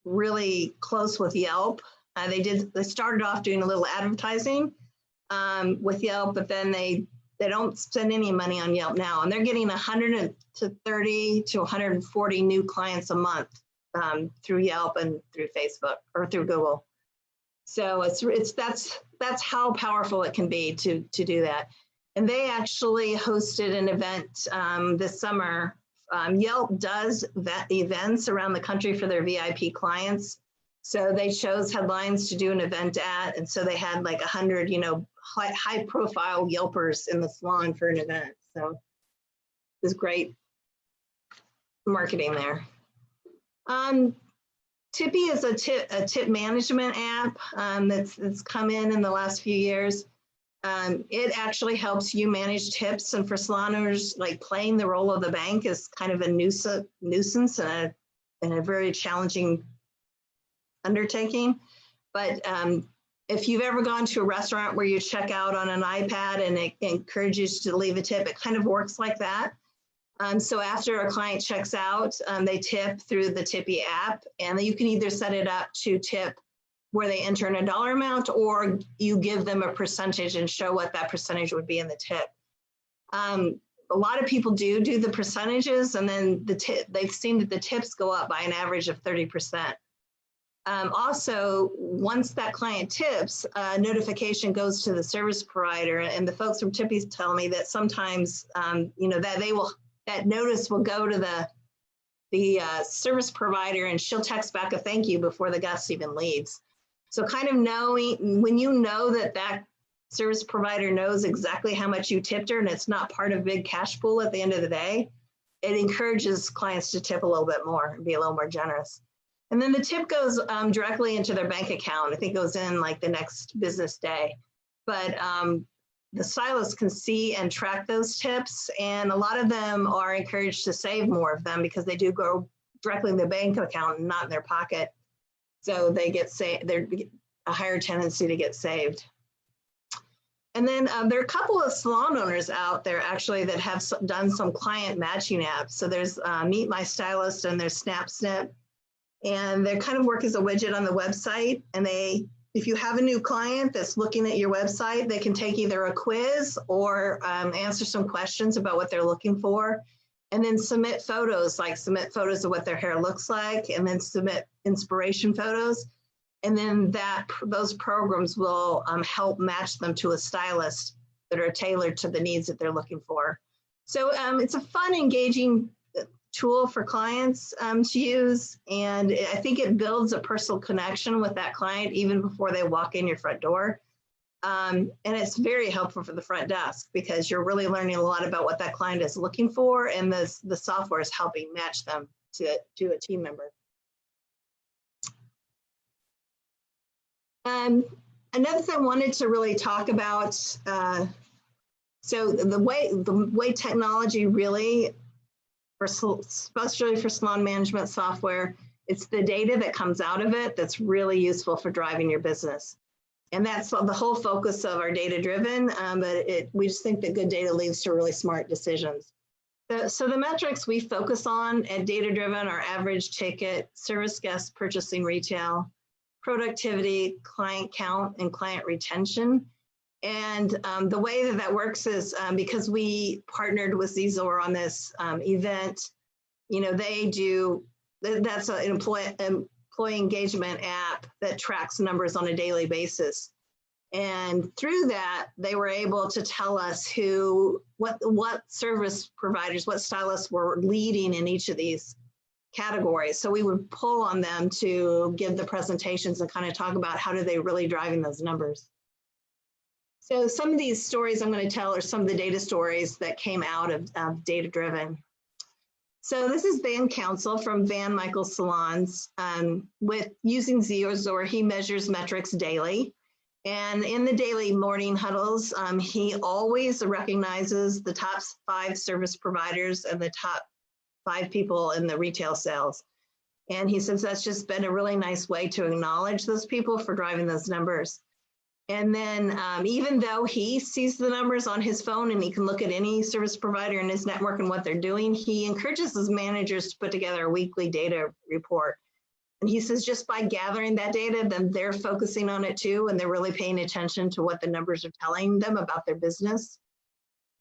really close with Yelp. They started off doing a little advertising with Yelp, but then they don't spend any money on Yelp now, and they're getting 130 to 140 new clients a month through Yelp and through Facebook or through Google. So that's how powerful it can be to do that. And they actually hosted an event this summer. Yelp does events around the country for their VIP clients. So they chose Headlines to do an event at, and so they had like 100, high profile Yelpers in the salon for an event. So there's great marketing there. Tippy is a tip management app that's come in the last few years. It actually helps you manage tips, and for salon owners, like playing the role of the bank is kind of a nuisance and a very challenging undertaking. But if you've ever gone to a restaurant where you check out on an iPad and it encourages you to leave a tip, it kind of works like that. So after a client checks out, they tip through the Tippy app, and you can either set it up to tip where they enter in a dollar amount, or you give them a percentage and show what that percentage would be in the tip. A lot of people do the percentages, and then they've seen that the tips go up by an average of 30%. Also, once that client tips, notification goes to the service provider, and the folks from Tippy tell me that sometimes, that notice will go to the service provider, and she'll text back a thank you before the guest even leaves. So kind of knowing, when you know that service provider knows exactly how much you tipped her and it's not part of a big cash pool at the end of the day, it encourages clients to tip a little bit more and be a little more generous. And then the tip goes directly into their bank account. I think it goes in like the next business day. But the stylist can see and track those tips. And a lot of them are encouraged to save more of them because they do go directly in the bank account and not in their pocket. So they get they're a higher tendency to get saved. And then there are a couple of salon owners out there actually that have done some client matching apps. So there's Meet My Stylist and there's SnapSnip. And they kind of work as a widget on the website. And if you have a new client that's looking at your website, they can take either a quiz or answer some questions about what they're looking for. And then submit photos of what their hair looks like, and then submit inspiration photos. And then those programs will help match them to a stylist that are tailored to the needs that they're looking for. So it's a fun, engaging tool for clients to use. And I think it builds a personal connection with that client even before they walk in your front door. And it's very helpful for the front desk because you're really learning a lot about what that client is looking for, and the software is helping match them to a team member. Another thing I wanted to really talk about, so the way technology really, especially for salon management software, it's the data that comes out of it that's really useful for driving your business. And that's the whole focus of our data-driven, but we just think that good data leads to really smart decisions. So the metrics we focus on at data-driven are average ticket, service guest purchasing retail, productivity, client count, and client retention. And the way that works is because we partnered with Zizor on this event, that's an employee engagement app that tracks numbers on a daily basis. And through that, they were able to tell us what service providers, what stylists were leading in each of these categories. So we would pull on them to give the presentations and kind of talk about how do they really driving those numbers. So some of these stories I'm going to tell are some of the data stories that came out of data-driven. So this is Van Council from Van Michael Salons. With using Zizor, he measures metrics daily. And in the daily morning huddles, he always recognizes the top 5 service providers and the top 5 people in the retail sales. And he says that's just been a really nice way to acknowledge those people for driving those numbers. And then even though he sees the numbers on his phone and he can look at any service provider in his network and what they're doing, he encourages his managers to put together a weekly data report. And he says just by gathering that data, then they're focusing on it too, and they're really paying attention to what the numbers are telling them about their business.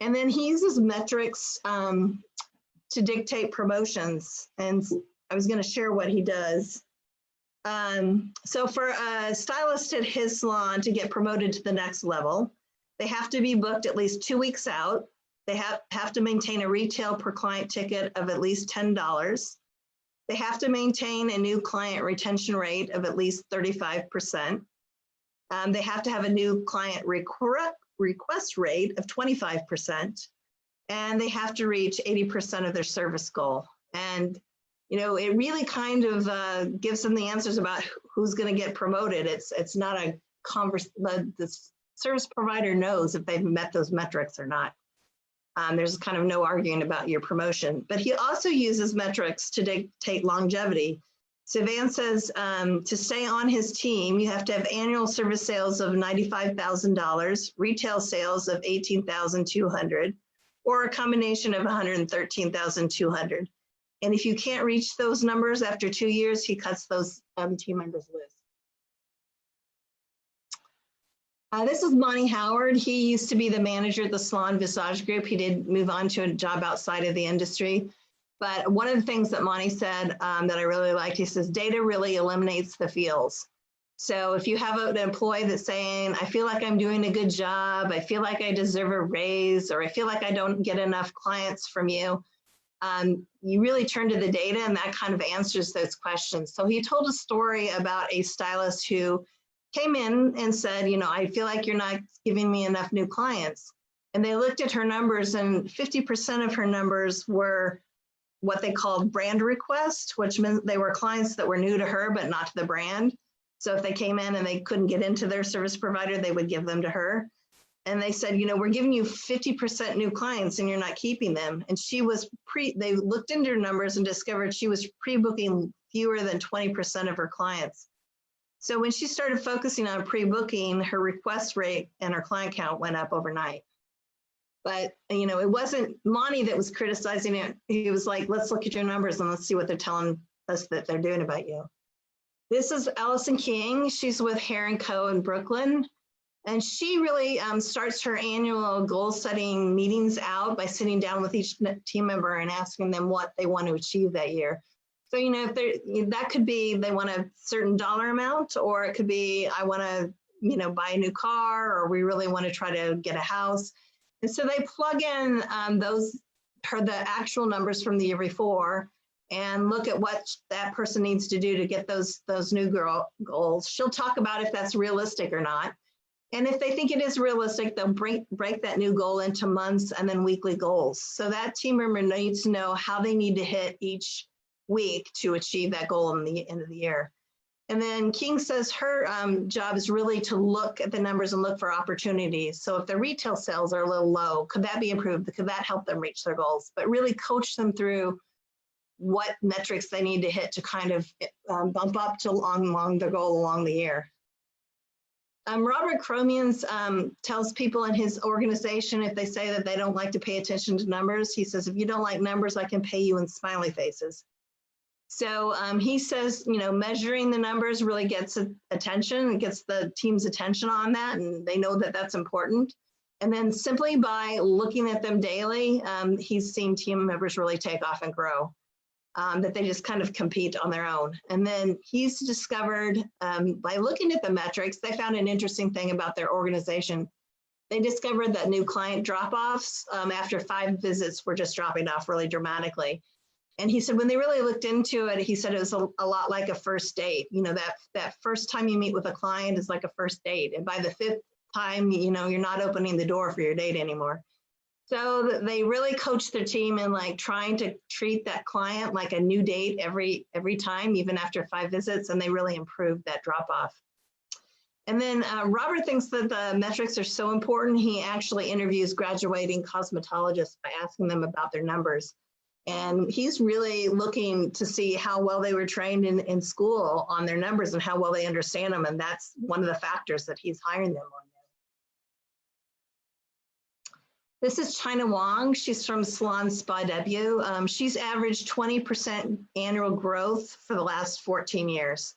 And then he uses metrics to dictate promotions. And I was going to share what he does. So for a stylist at his salon to get promoted to the next level, they have to be booked at least 2 weeks out. They have to maintain a retail per client ticket of at least $10. They have to maintain a new client retention rate of at least 35%. They have to have a new client request rate of 25%. And they have to reach 80% of their service goal. And it really kind of gives them the answers about who's going to get promoted. It's not a the service provider knows if they've met those metrics or not. There's kind of no arguing about your promotion. But he also uses metrics to dictate longevity. So Van says to stay on his team, you have to have annual service sales of $95,000, retail sales of $18,200, or a combination of $113,200. And if you can't reach those numbers after 2 years, he cuts those team members loose. This is Monty Howard. He used to be the manager at the Salon Visage group. He did move on to a job outside of the industry. But one of the things that Monty said that I really liked, he says, data really eliminates the feels. So if you have an employee that's saying, I feel like I'm doing a good job, I feel like I deserve a raise, or I feel like I don't get enough clients from you, you really turn to the data and that kind of answers those questions. So he told a story about a stylist who came in and said, I feel like you're not giving me enough new clients. And they looked at her numbers, and 50% of her numbers were what they called brand requests, which meant they were clients that were new to her, but not to the brand. So if they came in and they couldn't get into their service provider, they would give them to her. and they said, we're giving you 50% new clients and you're not keeping them. And they looked into her numbers and discovered she was pre-booking fewer than 20% of her clients. So when she started focusing on pre-booking, her request rate and her client count went up overnight. But, it wasn't Monty that was criticizing it. He was like, let's look at your numbers and let's see what they're telling us that they're doing about you. This is Allison King. She's with Hair & Co. in Brooklyn. And she really starts her annual goal setting meetings out by sitting down with each team member and asking them what they want to achieve that year. So, that could be they want a certain dollar amount, or it could be I want to, buy a new car, or we really want to try to get a house. And so they plug in the actual numbers from the year before and look at what that person needs to do to get those new goals. She'll talk about if that's realistic or not. And if they think it is realistic, they'll break that new goal into months and then weekly goals. So that team member needs to know how they need to hit each week to achieve that goal in the end of the year. And then King says her job is really to look at the numbers and look for opportunities. So if the retail sales are a little low, could that be improved? Could that help them reach their goals? But really coach them through what metrics they need to hit to kind of bump up to along their goal along the year. Robert Cromians tells people in his organization, if they say that they don't like to pay attention to numbers, he says, if you don't like numbers, I can pay you in smiley faces. So he says, measuring the numbers really gets attention, it gets the team's attention on that, and they know that that's important. And then simply by looking at them daily, he's seen team members really take off and grow, that they just kind of compete on their own. And then he's discovered by looking at the metrics, they found an interesting thing about their organization. They discovered that new client drop-offs after 5 visits were just dropping off really dramatically. And he said, when they really looked into it, he said it was a lot like a first date. That first time you meet with a client is like a first date. And by the 5th time, you're not opening the door for your date anymore. So they really coach their team in like trying to treat that client like a new date every time, even after 5 visits, and they really improved that drop off. And then Robert thinks that the metrics are so important, he actually interviews graduating cosmetologists by asking them about their numbers. And he's really looking to see how well they were trained in school on their numbers and how well they understand them. And that's one of the factors that he's hiring them on. This is China Wong. She's from Salon Spa Debut. She's averaged 20% annual growth for the last 14 years.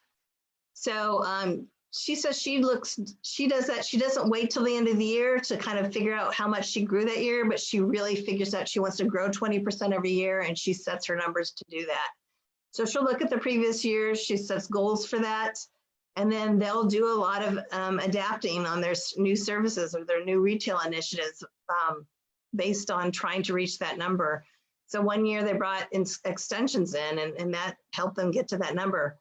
So she says she does that. She doesn't wait till the end of the year to kind of figure out how much she grew that year, but she really figures out she wants to grow 20% every year, and she sets her numbers to do that. So she'll look at the previous years, she sets goals for that, and then they'll do a lot of adapting on their new services or their new retail initiatives based on trying to reach that number. So one year they brought extensions in, and that helped them get to that number.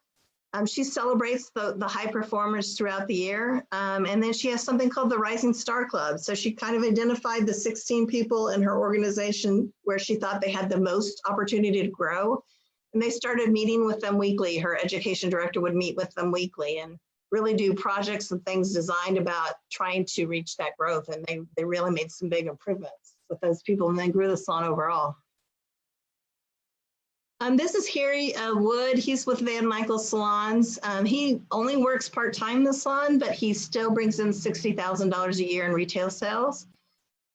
She celebrates the high performers throughout the year. And then she has something called the Rising Star Club. So she kind of identified the 16 people in her organization where she thought they had the most opportunity to grow. And they started meeting with them weekly. Her education director would meet with them weekly and really do projects and things designed about trying to reach that growth. And they really made some big improvements with those people, and then grew the salon overall. This is Harry Wood. He's with Van Michael Salons. He only works part-time in the salon, but he still brings in $60,000 a year in retail sales.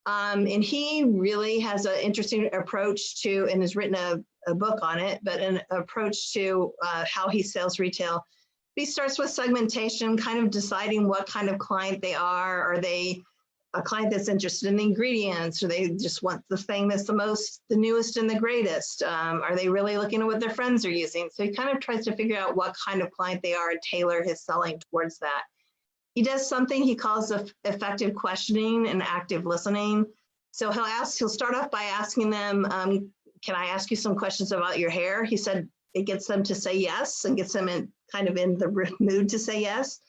And he really has an interesting approach to, and has written a book on it, but an approach to how he sells retail. He starts with segmentation, kind of deciding what kind of client they are. Are they a client that's interested in the ingredients, or they just want the thing that's the newest and the greatest? Are they really looking at what their friends are using? So he kind of tries to figure out what kind of client they are and tailor his selling towards that. He does something he calls effective questioning and active listening. So he'll start off by asking them, can I ask you some questions about your hair? He said it gets them to say yes and gets them in the mood to say yes.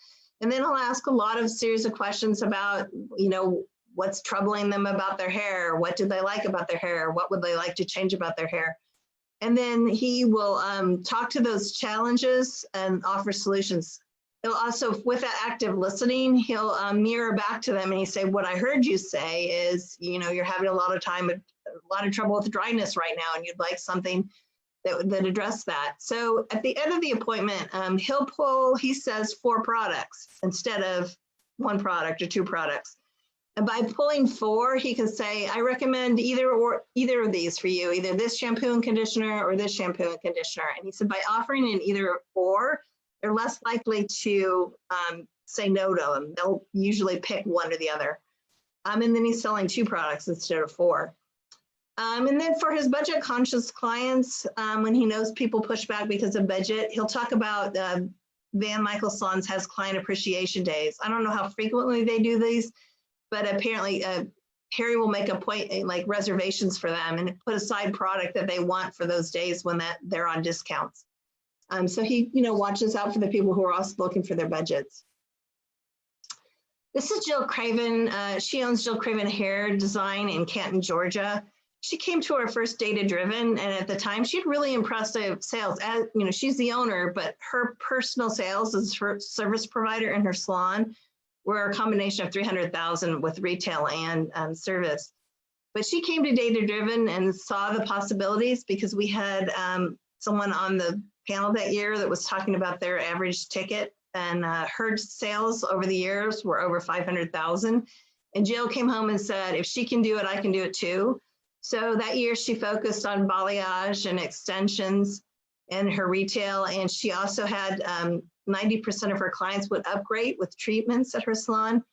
And then I'll ask a lot of series of questions about, what's troubling them about their hair. What do they like about their hair? What would they like to change about their hair? And then he will talk to those challenges and offer solutions. he'll also, with that active listening, he'll mirror back to them and he say, what I heard you say is, you're having a lot of trouble with dryness right now, and you'd like something that address that. So at the end of the appointment, he says 4 products instead of 1 product or 2 products. And by pulling 4, he can say, I recommend either of these for you, either this shampoo and conditioner or this shampoo and conditioner. And he said, by offering in either or, they're less likely to say no to them. They'll usually pick one or the other. And then he's selling 2 products instead of 4. And then for his budget conscious clients, when he knows people push back because of budget, he'll talk about Van Michael Salons has client appreciation days. I don't know how frequently they do these, but apparently Harry will make a point, like reservations for them, and put aside product that they want for those days when they're on discounts. So he, watches out for the people who are also looking for their budgets. This is Jill Craven. She owns Jill Craven Hair Design in Canton, Georgia. She came to her first Data Driven, and at the time she had really impressive sales. As she's the owner, but her personal sales as her service provider in her salon were a combination of 300,000 with retail and service. But she came to Data Driven and saw the possibilities because we had someone on the panel that year that was talking about their average ticket, and her sales over the years were over 500,000. And Jill came home and said, if she can do it, I can do it too. So that year she focused on balayage and extensions in her retail. And she also had 90% of her clients would upgrade with treatments at her salon.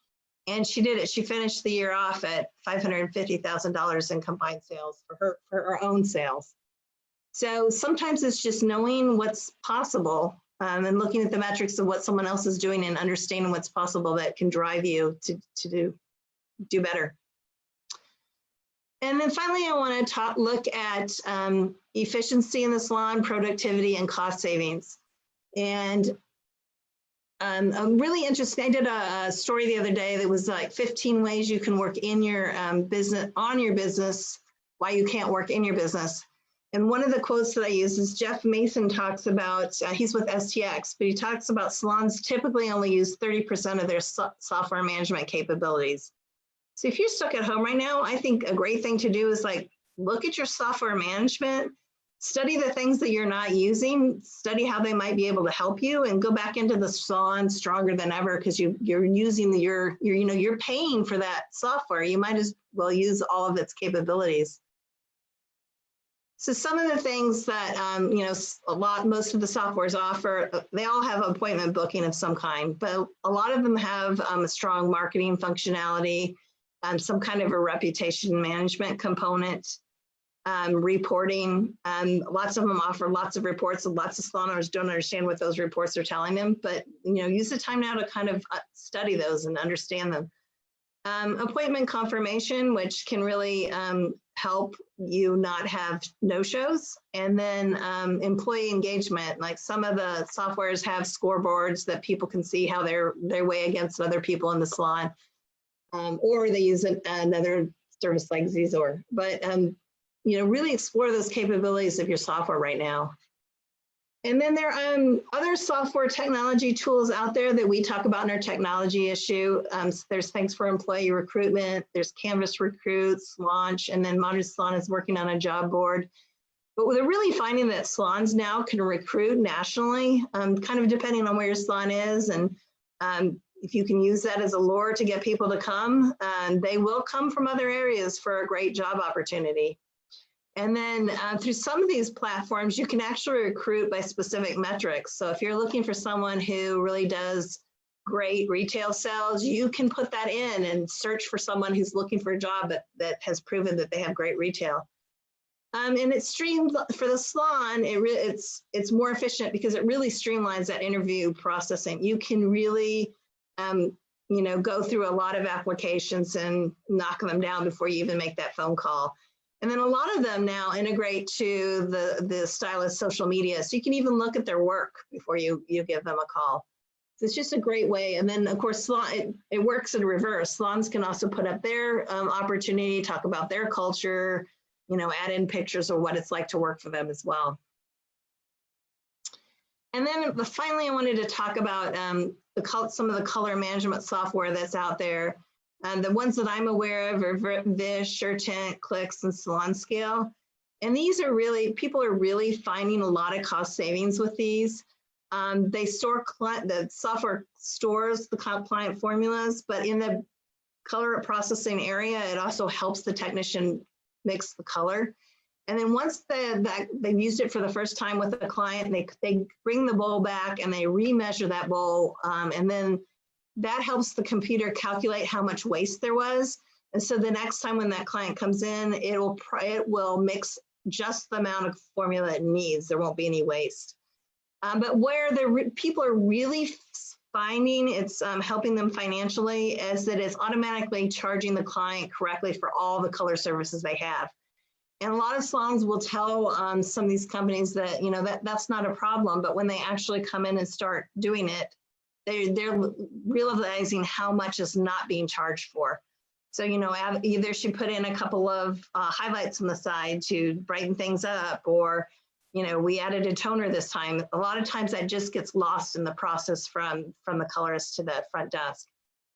And she did it. She finished the year off at $550,000 in combined sales for her own sales. So sometimes it's just knowing what's possible and looking at the metrics of what someone else is doing and understanding what's possible that can drive you to do better. And then finally, I want to look at efficiency in the salon, productivity, and cost savings. And I'm really interested. I did a story the other day that was like 15 ways you can work in your business, on your business, why you can't work in your business. And one of the quotes that I use is Jeff Mason talks about, he's with STX, but he talks about salons typically only use 30% of their software management capabilities. So if you're stuck at home right now, I think a great thing to do is like, look at your software management, study the things that you're not using, study how they might be able to help you, and go back into the salon stronger than ever because you're using you're paying for that software. You might as well use all of its capabilities. So some of the things that, most of the softwares offer, they all have appointment booking of some kind, but a lot of them have a strong marketing functionality, some kind of a reputation management component, reporting. Lots of them offer lots of reports, and lots of salon owners don't understand what those reports are telling them, but use the time now to kind of study those and understand them. Appointment confirmation, which can really help you not have no-shows. And then employee engagement, like some of the softwares have scoreboards that people can see how they're way against other people in the salon, or they use another service like Zizor. But really explore those capabilities of your software right now. And then there are other software technology tools out there that we talk about in our technology issue. There's things for employee recruitment, there's Canvas Recruits, Launch, and then Modern Salon is working on a job board. But they're really finding that salons now can recruit nationally, kind of depending on where your salon is. And if you can use that as a lure to get people to come, they will come from other areas for a great job opportunity. And then through some of these platforms, you can actually recruit by specific metrics. So if you're looking for someone who really does great retail sales, you can put that in and search for someone who's looking for a job that has proven that they have great retail. And it's streamed for the salon. It's more efficient because it really streamlines that interview processing. You can really go through a lot of applications and knock them down before you even make that phone call. And then a lot of them now integrate to the stylist social media. So you can even look at their work before you give them a call. So it's just a great way. And then of course, it works in reverse. Salons can also put up their opportunity, talk about their culture, add in pictures of what it's like to work for them as well. And then finally, I wanted to talk about some of the color management software that's out there. The ones that I'm aware of are Visage, SureTint, Clicks, and Salon Scale. And these are really, people are really finding a lot of cost savings with these. They store, the software stores the client formulas, but in the color processing area, it also helps the technician mix the color. And then once they've used it for the first time with the client, they bring the bowl back and they remeasure that bowl. And then that helps the computer calculate how much waste there was. And so the next time when that client comes in, it will mix just the amount of formula it needs. There won't be any waste. But where people are really finding it's helping them financially is that it's automatically charging the client correctly for all the color services they have. And a lot of salons will tell some of these companies that, you know, that's not a problem, but when they actually come in and start doing it, they're realizing how much is not being charged for. So, you know, either she put in a couple of highlights on the side to brighten things up, or, you know, we added a toner this time. A lot of times that just gets lost in the process from the colorist to the front desk.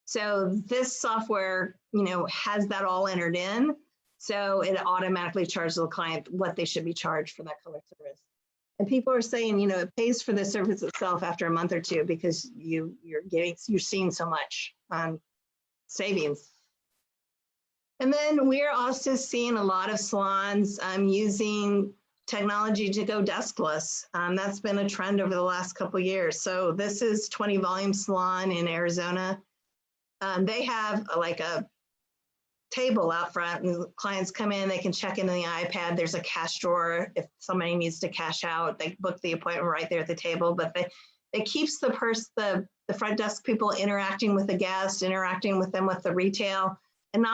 So this software, you know, has that all entered in. So it automatically charges the client what they should be charged for that color service. And people are saying, you know, it pays for the service itself after a month or two because you're seeing so much savings. And then we're also seeing a lot of salons using technology to go deskless. That's been a trend over the last couple of years. So this is 20 Volume Salon in Arizona. They have like a table out front, and clients come in, they can check into the iPad. There's a cash drawer. If somebody needs to cash out, they book the appointment right there at the table. But it keeps the front desk people interacting with the guests, interacting with them with the retail, and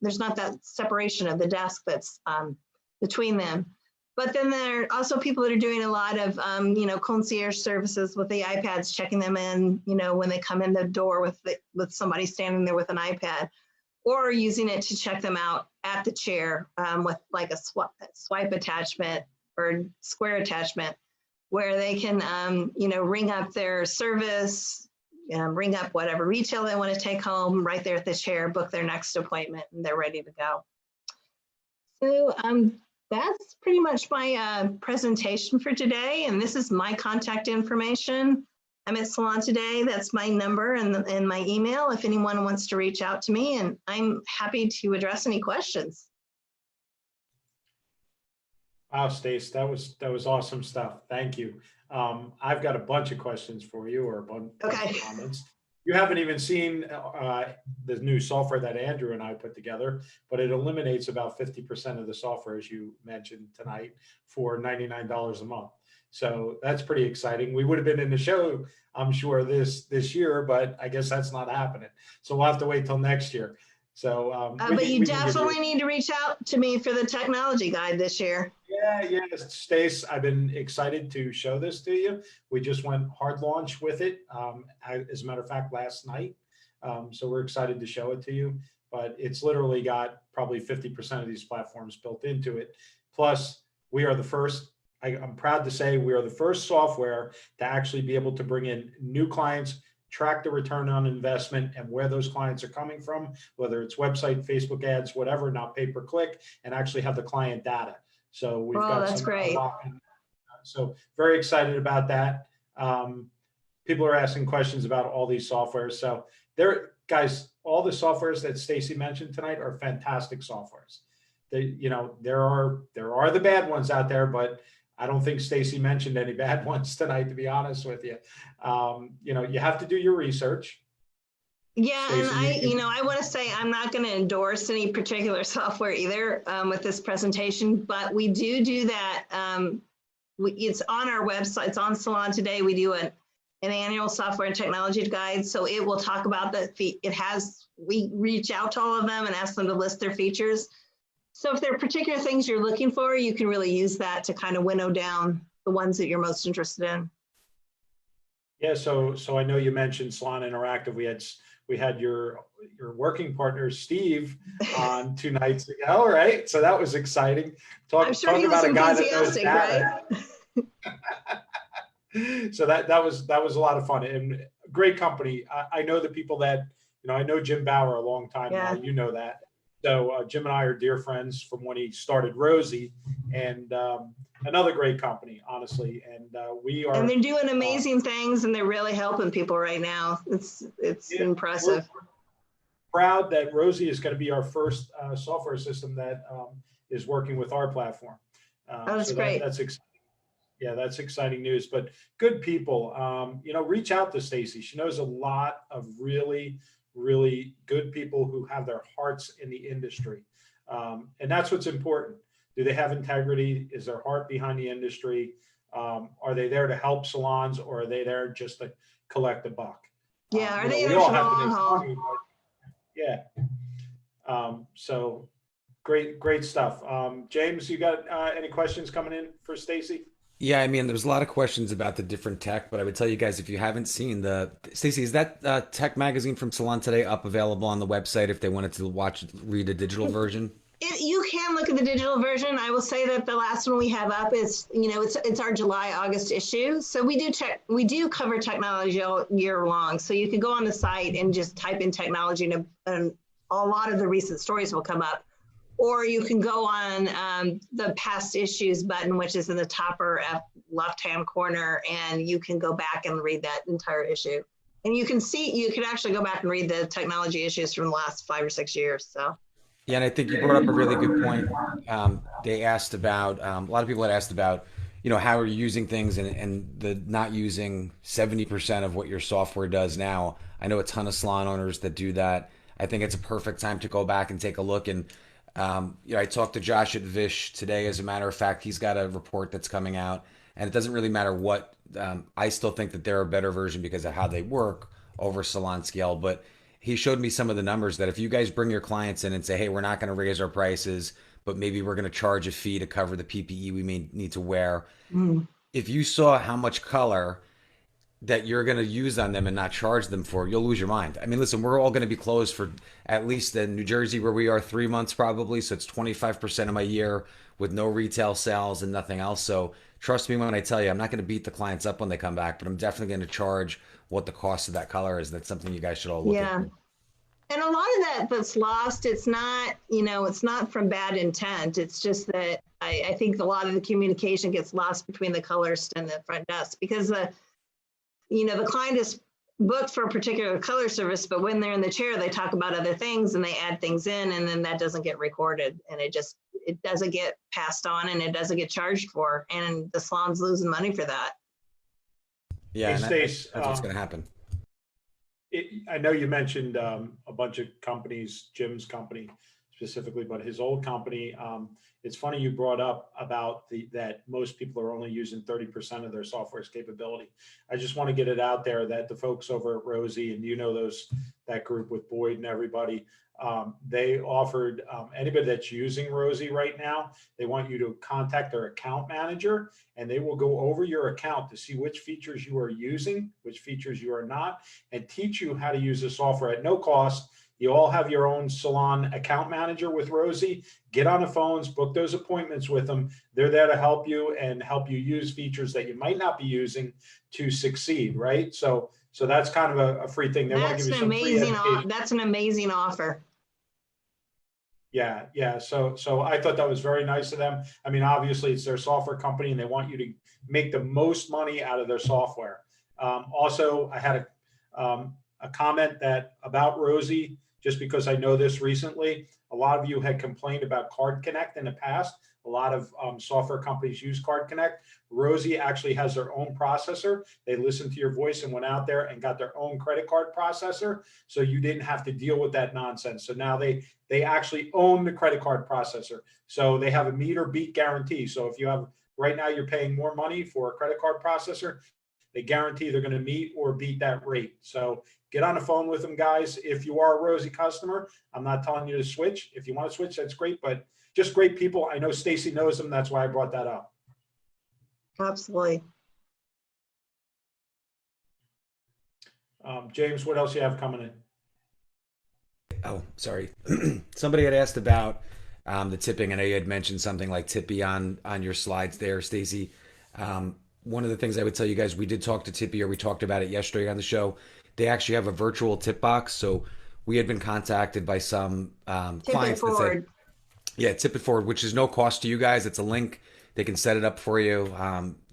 there's not that separation of the desk that's between them. But then there are also people that are doing a lot of, you know, concierge services with the iPads, checking them in, you know, when they come in the door with somebody standing there with an iPad, or using it to check them out at the chair with like a swipe attachment or square attachment, where they can, you know, ring up their service, ring up whatever retail they want to take home right there at the chair, book their next appointment, and they're ready to go. So that's pretty much my presentation for today. And this is my contact information. I'm at Salon today. That's my number and my email if anyone wants to reach out to me, and I'm happy to address any questions. Wow, Stace, that was awesome stuff. Thank you. I've got a bunch of questions for you, or a bunch of comments. You haven't even seen the new software that Andrew and I put together, but it eliminates about 50% of the software, as you mentioned tonight, for $99 a month. So that's pretty exciting. We would have been in the show, I'm sure, this year, but I guess that's not happening. So we'll have to wait till next year. So, but you definitely need to reach out to me for the technology guide this year. Yeah, Stace, I've been excited to show this to you. We just went hard launch with it, as a matter of fact, last night. So we're excited to show it to you. But it's literally got probably 50% of these platforms built into it. Plus, we are the first. I'm proud to say we are the first software to actually be able to bring in new clients, track the return on investment and where those clients are coming from, whether it's website, Facebook ads, whatever, not pay-per-click, and actually have the client data. So we've got that's great. So very excited about that. People are asking questions about all these softwares. So guys, all the softwares that Stacey mentioned tonight are fantastic softwares. You know, there are the bad ones out there, but I don't think Stacey mentioned any bad ones tonight, to be honest with you. You know, you have to do your research. Yeah, Stacey, and I want to say I'm not going to endorse any particular software either with this presentation, but we do that. It's on our website. It's on Salon today. We do an annual software and technology guide, so it will talk about we reach out to all of them and ask them to list their features. So if there are particular things you're looking for, you can really use that to kind of winnow down the ones that you're most interested in. Yeah, so I know you mentioned Salon Interactive. We had your working partner Steve on 2 nights ago, right? So that was exciting. I'm sure he was enthusiastic, right? So that was a lot of fun and great company. I know the people that, I know Jim Bauer a long time now, Yeah. you know that. So Jim and I are dear friends from when he started Rosie, and another great company, honestly. And we And are, they're doing amazing things, and they're really helping people right now. It's yeah, impressive. we're proud that Rosie is going to be our first software system that is working with our platform. Oh, that's So great. that's exciting. Yeah, that's exciting news. But good people, reach out to Stacey. She knows a lot of really, really good people who have their hearts in the industry, and that's what's important. Do they have integrity? Is their heart behind the industry? Are they there to help salons, or are they there just to collect a buck? Yeah, are they we there all for the have to long make haul? money, but yeah. So great stuff. James, you got any questions coming in for Stacey? Yeah, I mean, there's a lot of questions about the different tech, but I would tell you guys if you haven't seen the Stacey, is that tech magazine from Salon Today up available on the website if they wanted to read a digital version? You can look at the digital version. I will say that the last one we have up is, it's our July-August issue. So we do cover technology all year long. So you can go on the site and just type in technology, and a lot of the recent stories will come up. Or you can go on the past issues button, which is in the top or left-hand corner, and you can go back and read that entire issue. And you can actually go back and read the technology issues from the last 5 or 6 years. So. Yeah, and I think you brought up a really good point. They asked about a lot of people had asked about, how are you using things and the not using 70% of what your software does now. I know a ton of salon owners that do that. I think it's a perfect time to go back and take a look. And I talked to Josh at Vish today. As a matter of fact, he's got a report that's coming out, and it doesn't really matter what. I still think that they're a better version because of how they work over Salon Scale, but he showed me some of the numbers that if you guys bring your clients in and say, hey, we're not going to raise our prices, but maybe we're going to charge a fee to cover the PPE we may need to wear. If you saw how much color that you're going to use on them and not charge them for, you'll lose your mind. I mean, listen, we're all going to be closed for at least in New Jersey where we are 3 months probably. So it's 25% of my year with no retail sales and nothing else. So trust me when I tell you, I'm not going to beat the clients up when they come back, but I'm definitely going to charge what the cost of that color is. That's something you guys should all look into. And a lot of that's lost. It's not, it's not from bad intent. It's just that I think a lot of the communication gets lost between the colorist and the front desk because the client is booked for a particular color service, but when they're in the chair, they talk about other things and they add things in, and then that doesn't get recorded, and it doesn't get passed on, and it doesn't get charged for, and the salon's losing money for that. Yeah, Hey, that's what's going to happen. I know you mentioned a bunch of companies, Jim's company specifically, but his old company. It's funny you brought up about that most people are only using 30% of their software's capability. I just want to get it out there that the folks over at Rosie, and that group with Boyd and everybody, they offered anybody that's using Rosie right now, they want you to contact their account manager, and they will go over your account to see which features you are using, which features you are not, and teach you how to use the software at no cost. You all have your own salon account manager with Rosie. Get on the phones, book those appointments with them. They're there to help you and help you use features that you might not be using to succeed, right? So that's kind of a free thing. They want to give you some free education. That's an amazing offer. Yeah. So I thought that was very nice of them. I mean, obviously it's their software company and they want you to make the most money out of their software. Also, I had a comment about Rosie, just because I know this recently. A lot of you had complained about Card Connect in the past. A lot of software companies use Card Connect. Rosie actually has their own processor. They listened to your voice and went out there and got their own credit card processor. So you didn't have to deal with that nonsense. So now they actually own the credit card processor. So they have a meet or beat guarantee. So if you have, right now you're paying more money for a credit card processor, they guarantee they're going to meet or beat that rate. So get on the phone with them, guys. If you are a Rosie customer, I'm not telling you to switch. If you want to switch, that's great, but just great people. I know Stacey knows them. That's why I brought that up. Absolutely. James, what else you have coming in? Oh, sorry. Somebody had asked about the tipping. I know you had mentioned something like Tippy on your slides there, Stacey. one of the things I would tell you guys, we did talk to Tippy, or we talked about it yesterday on the show. They actually have a virtual tip box. So we had been contacted by some Tip it clients that said, forward. yeah, tip it forward, which is no cost to you guys. It's a link. They can set it up for you.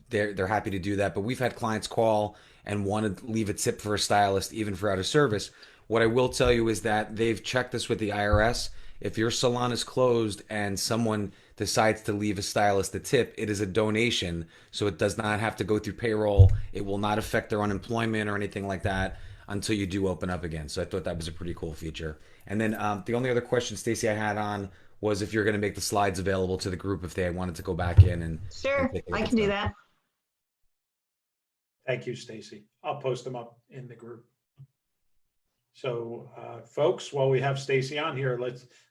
They're happy to do that. But we've had clients call and want to leave a tip for a stylist, even for out of service. What I will tell you is that they've checked this with the IRS. If your salon is closed and someone decides to leave a stylist a tip, it is a donation. So it does not have to go through payroll. It will not affect their unemployment or anything like that until you do open up again. So I thought that was a pretty cool feature. And then the only other question, Stacey, I had on was if you're going to make the slides available to the group if they wanted to go back in and Sure, take a I look can at do them. that. Thank you, Stacey. I'll post them up in the group. So, folks, while we have Stacey on here,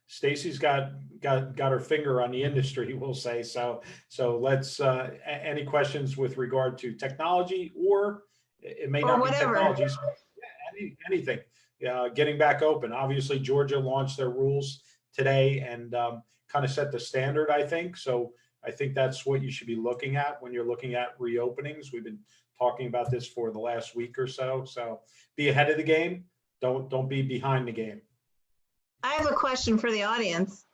Stacey's got her finger on the industry, we'll say. So let's, any questions with regard to technology, or it may Or not whatever. be technologies, anything. Getting back open. Obviously, Georgia launched their rules today and kind of set the standard, I think. So I think that's what you should be looking at when you're looking at reopenings. We've been talking about this for the last week or so. So be ahead of the game. Don't be behind the game. I have a question for the audience.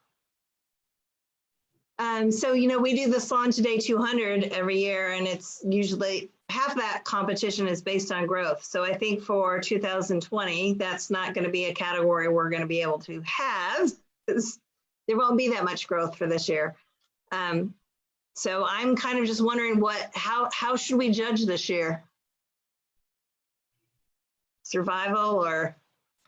So, we do the Salon Today 200 every year, and it's usually half that competition is based on growth. So I think for 2020, that's not going to be a category we're going to be able to have, because there won't be that much growth for this year. So I'm kind of just wondering how should we judge this year? Survival or?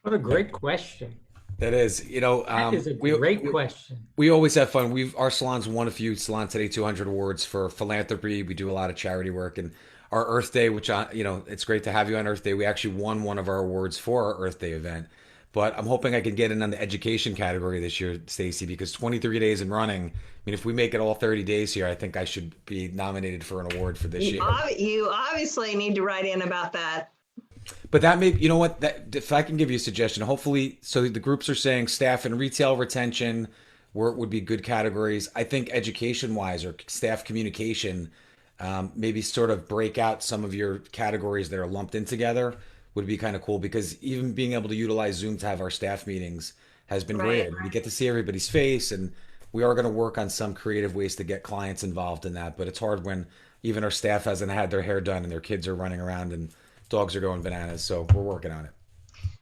What a great question. That is, That is a great question. We always have fun. Our salons won a few Salon Today 200 awards for philanthropy. We do a lot of charity work, and our Earth Day, which it's great to have you on Earth Day. We actually won one of our awards for our Earth Day event. But I'm hoping I can get in on the education category this year, Stacey, because 23 days in running. I mean, if we make it all 30 days here, I think I should be nominated for an award for this year. You obviously need to write in about that. But that may, you know what, if I can give you a suggestion, hopefully, so the groups are saying staff and retail retention would be good categories. I think education wise or staff communication, maybe sort of break out some of your categories that are lumped in together would be kind of cool, because even being able to utilize Zoom to have our staff meetings has been great. And we get to see everybody's face, and we are going to work on some creative ways to get clients involved in that. But it's hard when even our staff hasn't had their hair done and their kids are running around and dogs are going bananas. So we're working on it.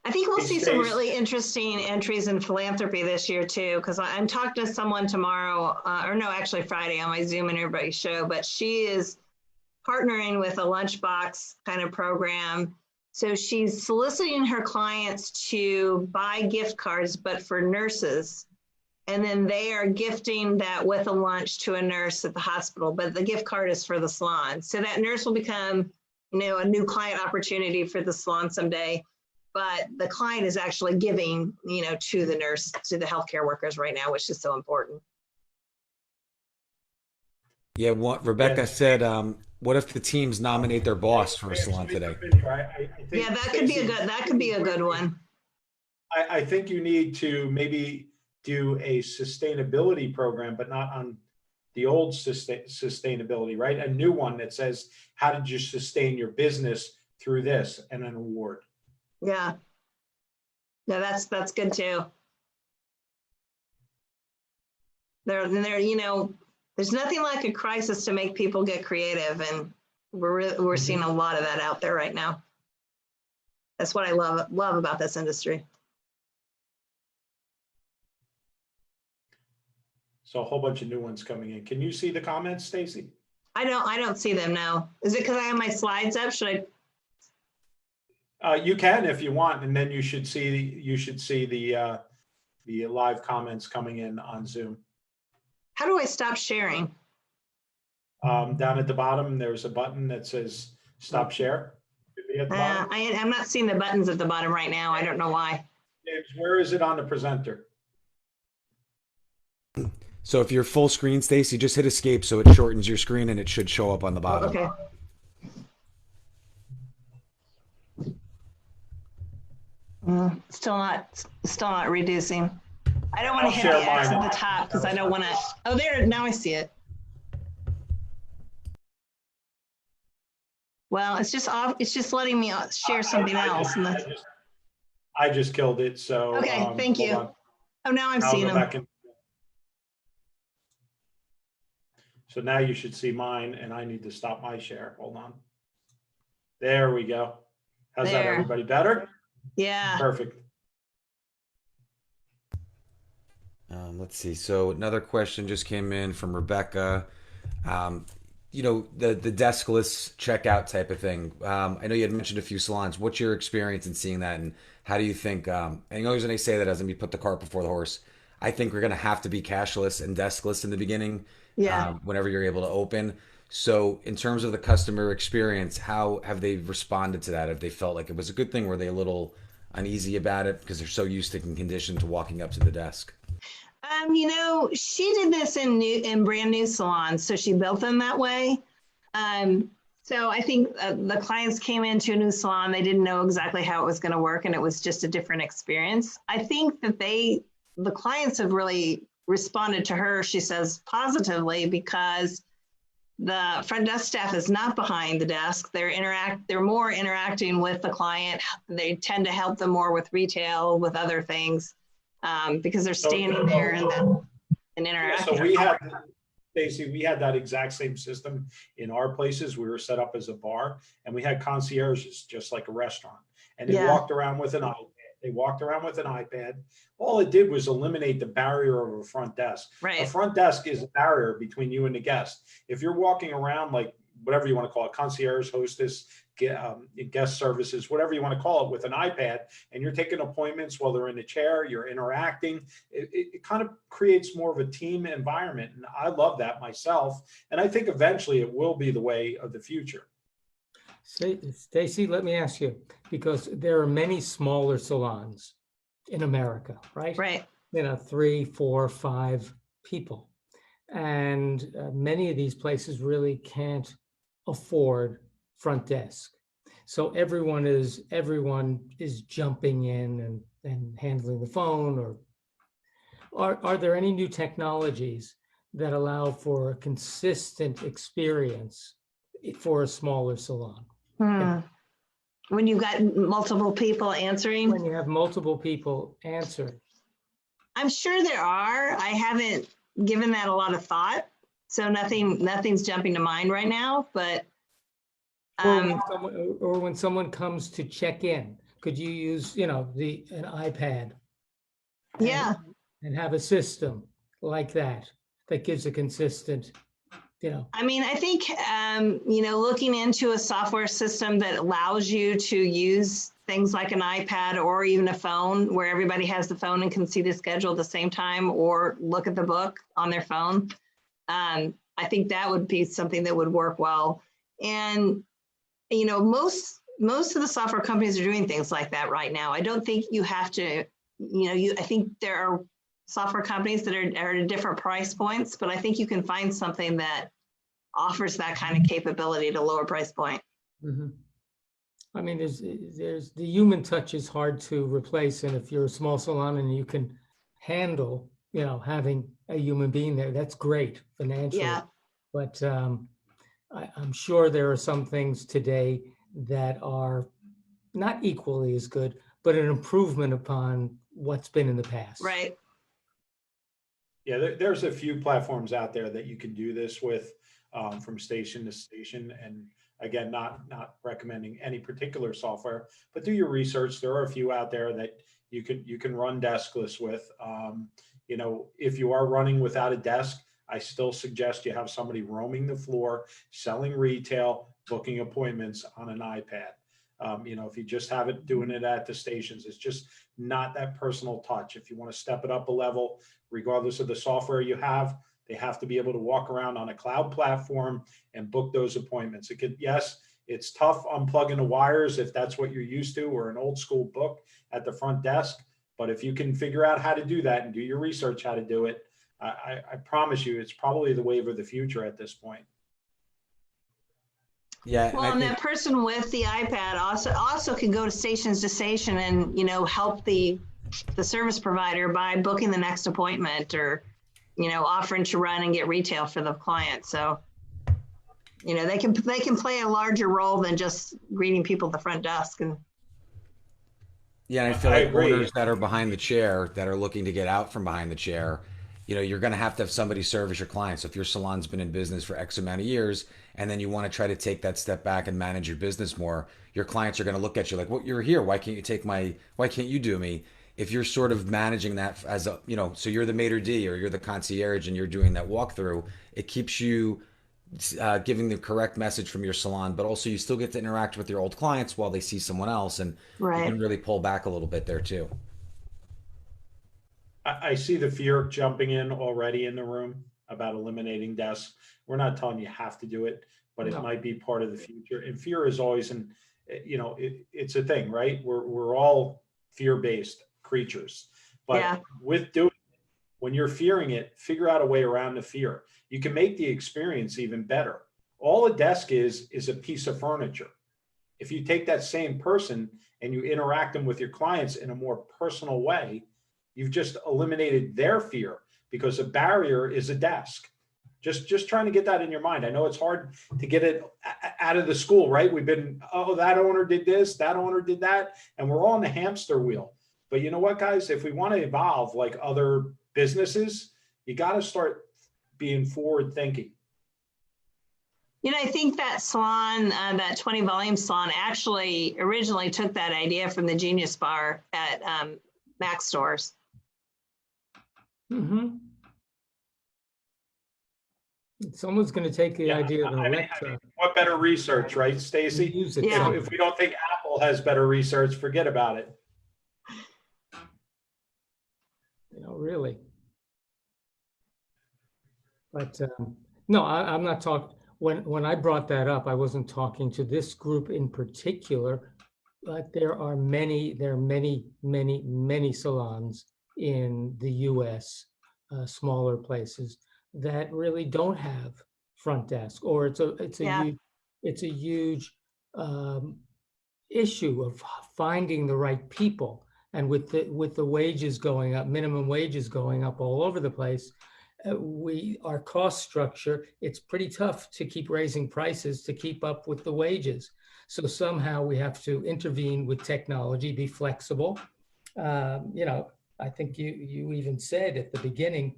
I think we'll see some really interesting entries in philanthropy this year too, because I'm talking to someone tomorrow, actually Friday on my Zoom and Everybody show, but she is partnering with a lunchbox kind of program. So she's soliciting her clients to buy gift cards, but for nurses. And then they are gifting that with a lunch to a nurse at the hospital, but the gift card is for the salon. So that nurse will become, a new client opportunity for the salon someday. But the client is actually giving, to the nurse, to the healthcare workers right now, which is so important. Yeah, what Rebecca said, what if the teams nominate their boss for a Salon Today? Yeah, that could be a good one. I think you need to maybe do a sustainability program, but not on the old sustainability, right? A new one that says, how did you sustain your business through this, and an award. Yeah. No, that's good too. There's nothing like a crisis to make people get creative, and we're seeing a lot of that out there right now. That's what I love about this industry. So a whole bunch of new ones coming in. Can you see the comments, Stacey? I don't see them now. Is it because I have my slides up? Should I? You can if you want, and then you should see the live comments coming in on Zoom. How do I stop sharing? Down at the bottom, there's a button that says "Stop Share." Should be at the bottom. I'm not seeing the buttons at the bottom right now. I don't know why. James, where is it on the presenter? So if you're full screen, Stacey, just hit escape so it shortens your screen, and it should show up on the bottom. Okay. Still not reducing. I don't want to hit the X at the top because I don't want to. Oh, there, now I see it. Well, it's just off. It's just letting me share something else. I just killed it. So Okay, thank hold you. on. Oh, now I'm I'll seeing go them. back in. So now you should see mine, and I need to stop my share. Hold on. There we go. How's that, There. everybody? Better? Yeah. Perfect. Let's see. So another question just came in from Rebecca. You know, the deskless checkout type of thing. I know you had mentioned a few salons. What's your experience in seeing that, and how do you think? And the only reason I say that doesn't mean put the cart before the horse. I think we're going to have to be cashless and deskless in the beginning. Yeah. Whenever you're able to open. So, in terms of the customer experience, how have they responded to that? Have they felt like it was a good thing? Were they a little uneasy about it because they're so used to and conditioned to walking up to the desk? She did this in brand new salons, so she built them that way. So I think the clients came into a new salon, they didn't know exactly how it was going to work, and it was just a different experience. I think that the clients have really responded to her, she says, positively, because the front desk staff is not behind the desk. They're more interacting with the client. They tend to help them more with retail, with other things, because they're standing there and interacting. So we had, Stacey, we had that exact same system in our places. We were set up as a bar, and we had concierges just like a restaurant, and they walked around with an iPad. All it did was eliminate the barrier of a front desk. Right. A front desk is a barrier between you and the guest. If you're walking around like whatever you want to call it, concierge, hostess, guest services, whatever you want to call it, with an iPad, and you're taking appointments while they're in a chair, you're interacting, it kind of creates more of a team environment. And I love that myself. And I think eventually it will be the way of the future. Stacey, let me ask you, because there are many smaller salons in America, right? Right. 3, 4, 5 people. And many of these places really can't afford front desk. So everyone is jumping in and handling the phone. Or are there any new technologies that allow for a consistent experience for a smaller salon? When you've got multiple people answering? When you have multiple people answering. I'm sure there are. I haven't given that a lot of thought. So nothing's jumping to mind right now, but. Or when someone comes to check in, could you use, an iPad? Yeah. And have a system like that gives a consistent, I mean, I think, looking into a software system that allows you to use things like an iPad or even a phone where everybody has the phone and can see the schedule at the same time or look at the book on their phone. I think that would be something that would work well. And, most of the software companies are doing things like that right now. I don't think you have to, I think there are software companies that are at different price points, but I think you can find something that offers that kind of capability at a lower price point. Mm-hmm. I mean, there's the human touch is hard to replace. And if you're a small salon and you can handle, having a human being there, that's great financially. Yeah. But I'm sure there are some things today that are not equally as good, but an improvement upon what's been in the past. Right. Yeah, there's a few platforms out there that you can do this with, from station to station. And again, not recommending any particular software, but do your research. There are a few out there that you can run deskless with. If you are running without a desk, I still suggest you have somebody roaming the floor, selling retail, booking appointments on an iPad. If you just have it doing it at the stations, it's just not that personal touch. If you want to step it up a level, regardless of the software you have, they have to be able to walk around on a cloud platform and book those appointments. It's tough unplugging the wires if that's what you're used to, or an old school book at the front desk. But if you can figure out how to do that and do your research how to do it, I promise you, it's probably the wave of the future at this point. Yeah. Well, and that person with the iPad also can go to station and, help the service provider by booking the next appointment or, offering to run and get retail for the client. So. You know, they can play a larger role than just greeting people at the front desk. And Yeah, and I feel I like agree. owners that are behind the chair that are looking to get out from behind the chair, you're going to have somebody service your clients. So if your salon's been in business for X amount of years and then you want to try to take that step back and manage your business more, your clients are going to look at you like, well, you're here. Why can't you do me? If you're sort of managing that as so you're the maitre d' or you're the concierge and you're doing that walkthrough, it keeps you giving the correct message from your salon, but also you still get to interact with your old clients while they see someone else, and you right. can really pull back a little bit there too. I see the fear jumping in already in the room about eliminating desks. We're not telling you have to do it, but it No. might be part of the future. And fear is always it's a thing, right? We're all fear-based creatures, but Yeah. with doing when you're fearing it, figure out a way around the fear. You can make the experience even better. All a desk is a piece of furniture. If you take that same person and you interact them with your clients in a more personal way, you've just eliminated their fear because a barrier is a desk. Just trying to get that in your mind. I know it's hard to get it out of the school, right? We've been, oh, that owner did this, that owner did that, and we're all on the hamster wheel. But you know what, guys? If we want to evolve like other businesses, you got to start being forward thinking. You know, I think that salon, that 20 volume salon, actually originally took that idea from the Genius Bar at Mac stores. Mm-hmm. Someone's going to take the idea of an Alexa. What better research, right, Stacey? Use it Yeah. If we don't think Apple has better research, forget about it. Really. But no, I'm not talking. When I brought that up, I wasn't talking to this group in particular, but there are many salons in the U.S., smaller places that really don't have front desk, or it's a huge issue of finding the right people. And with the wages going up, minimum wages going up all over the place, our cost structure, it's pretty tough to keep raising prices to keep up with the wages. So somehow we have to intervene with technology, be flexible. I think you even said at the beginning,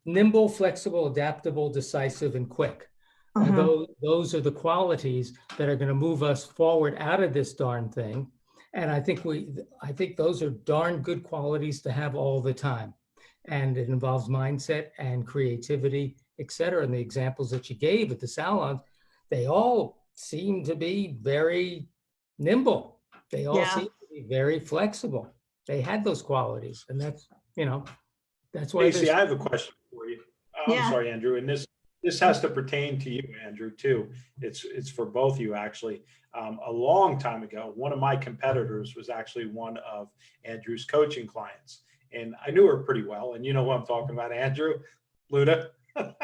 nimble, flexible, adaptable, decisive, and quick. Those are the qualities that are going to move us forward out of this darn thing. And I think those are darn good qualities to have all the time. And it involves mindset and creativity, et cetera. And the examples that you gave at the salons, they all seem to be very nimble. They all seem to be very flexible. They had those qualities. And that's why. Stacey, I have a question for you. I'm sorry, Andrew. And this has to pertain to you, Andrew, too. It's for both of you, actually. A long time ago, one of my competitors was actually one of Andrew's coaching clients. And I knew her pretty well. And you know who I'm talking about, Andrew, Luda. But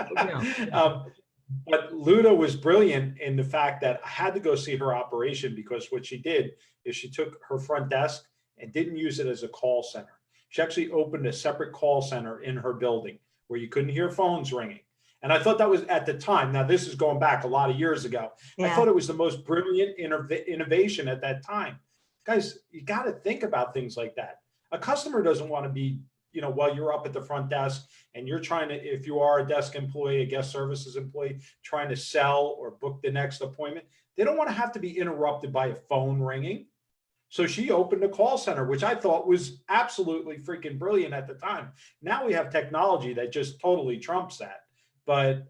Luda was brilliant in the fact that I had to go see her operation, because what she did is she took her front desk and didn't use it as a call center. She actually opened a separate call center in her building where you couldn't hear phones ringing. And I thought that was, at the time, now this is going back a lot of years ago, I thought it was the most brilliant innovation at that time. Guys, you got to think about things like that. A customer doesn't want to be, while you're up at the front desk and you're trying to, if you are a desk employee, a guest services employee, trying to sell or book the next appointment, they don't want to have to be interrupted by a phone ringing. So she opened a call center, which I thought was absolutely freaking brilliant at the time. Now we have technology that just totally trumps that. But,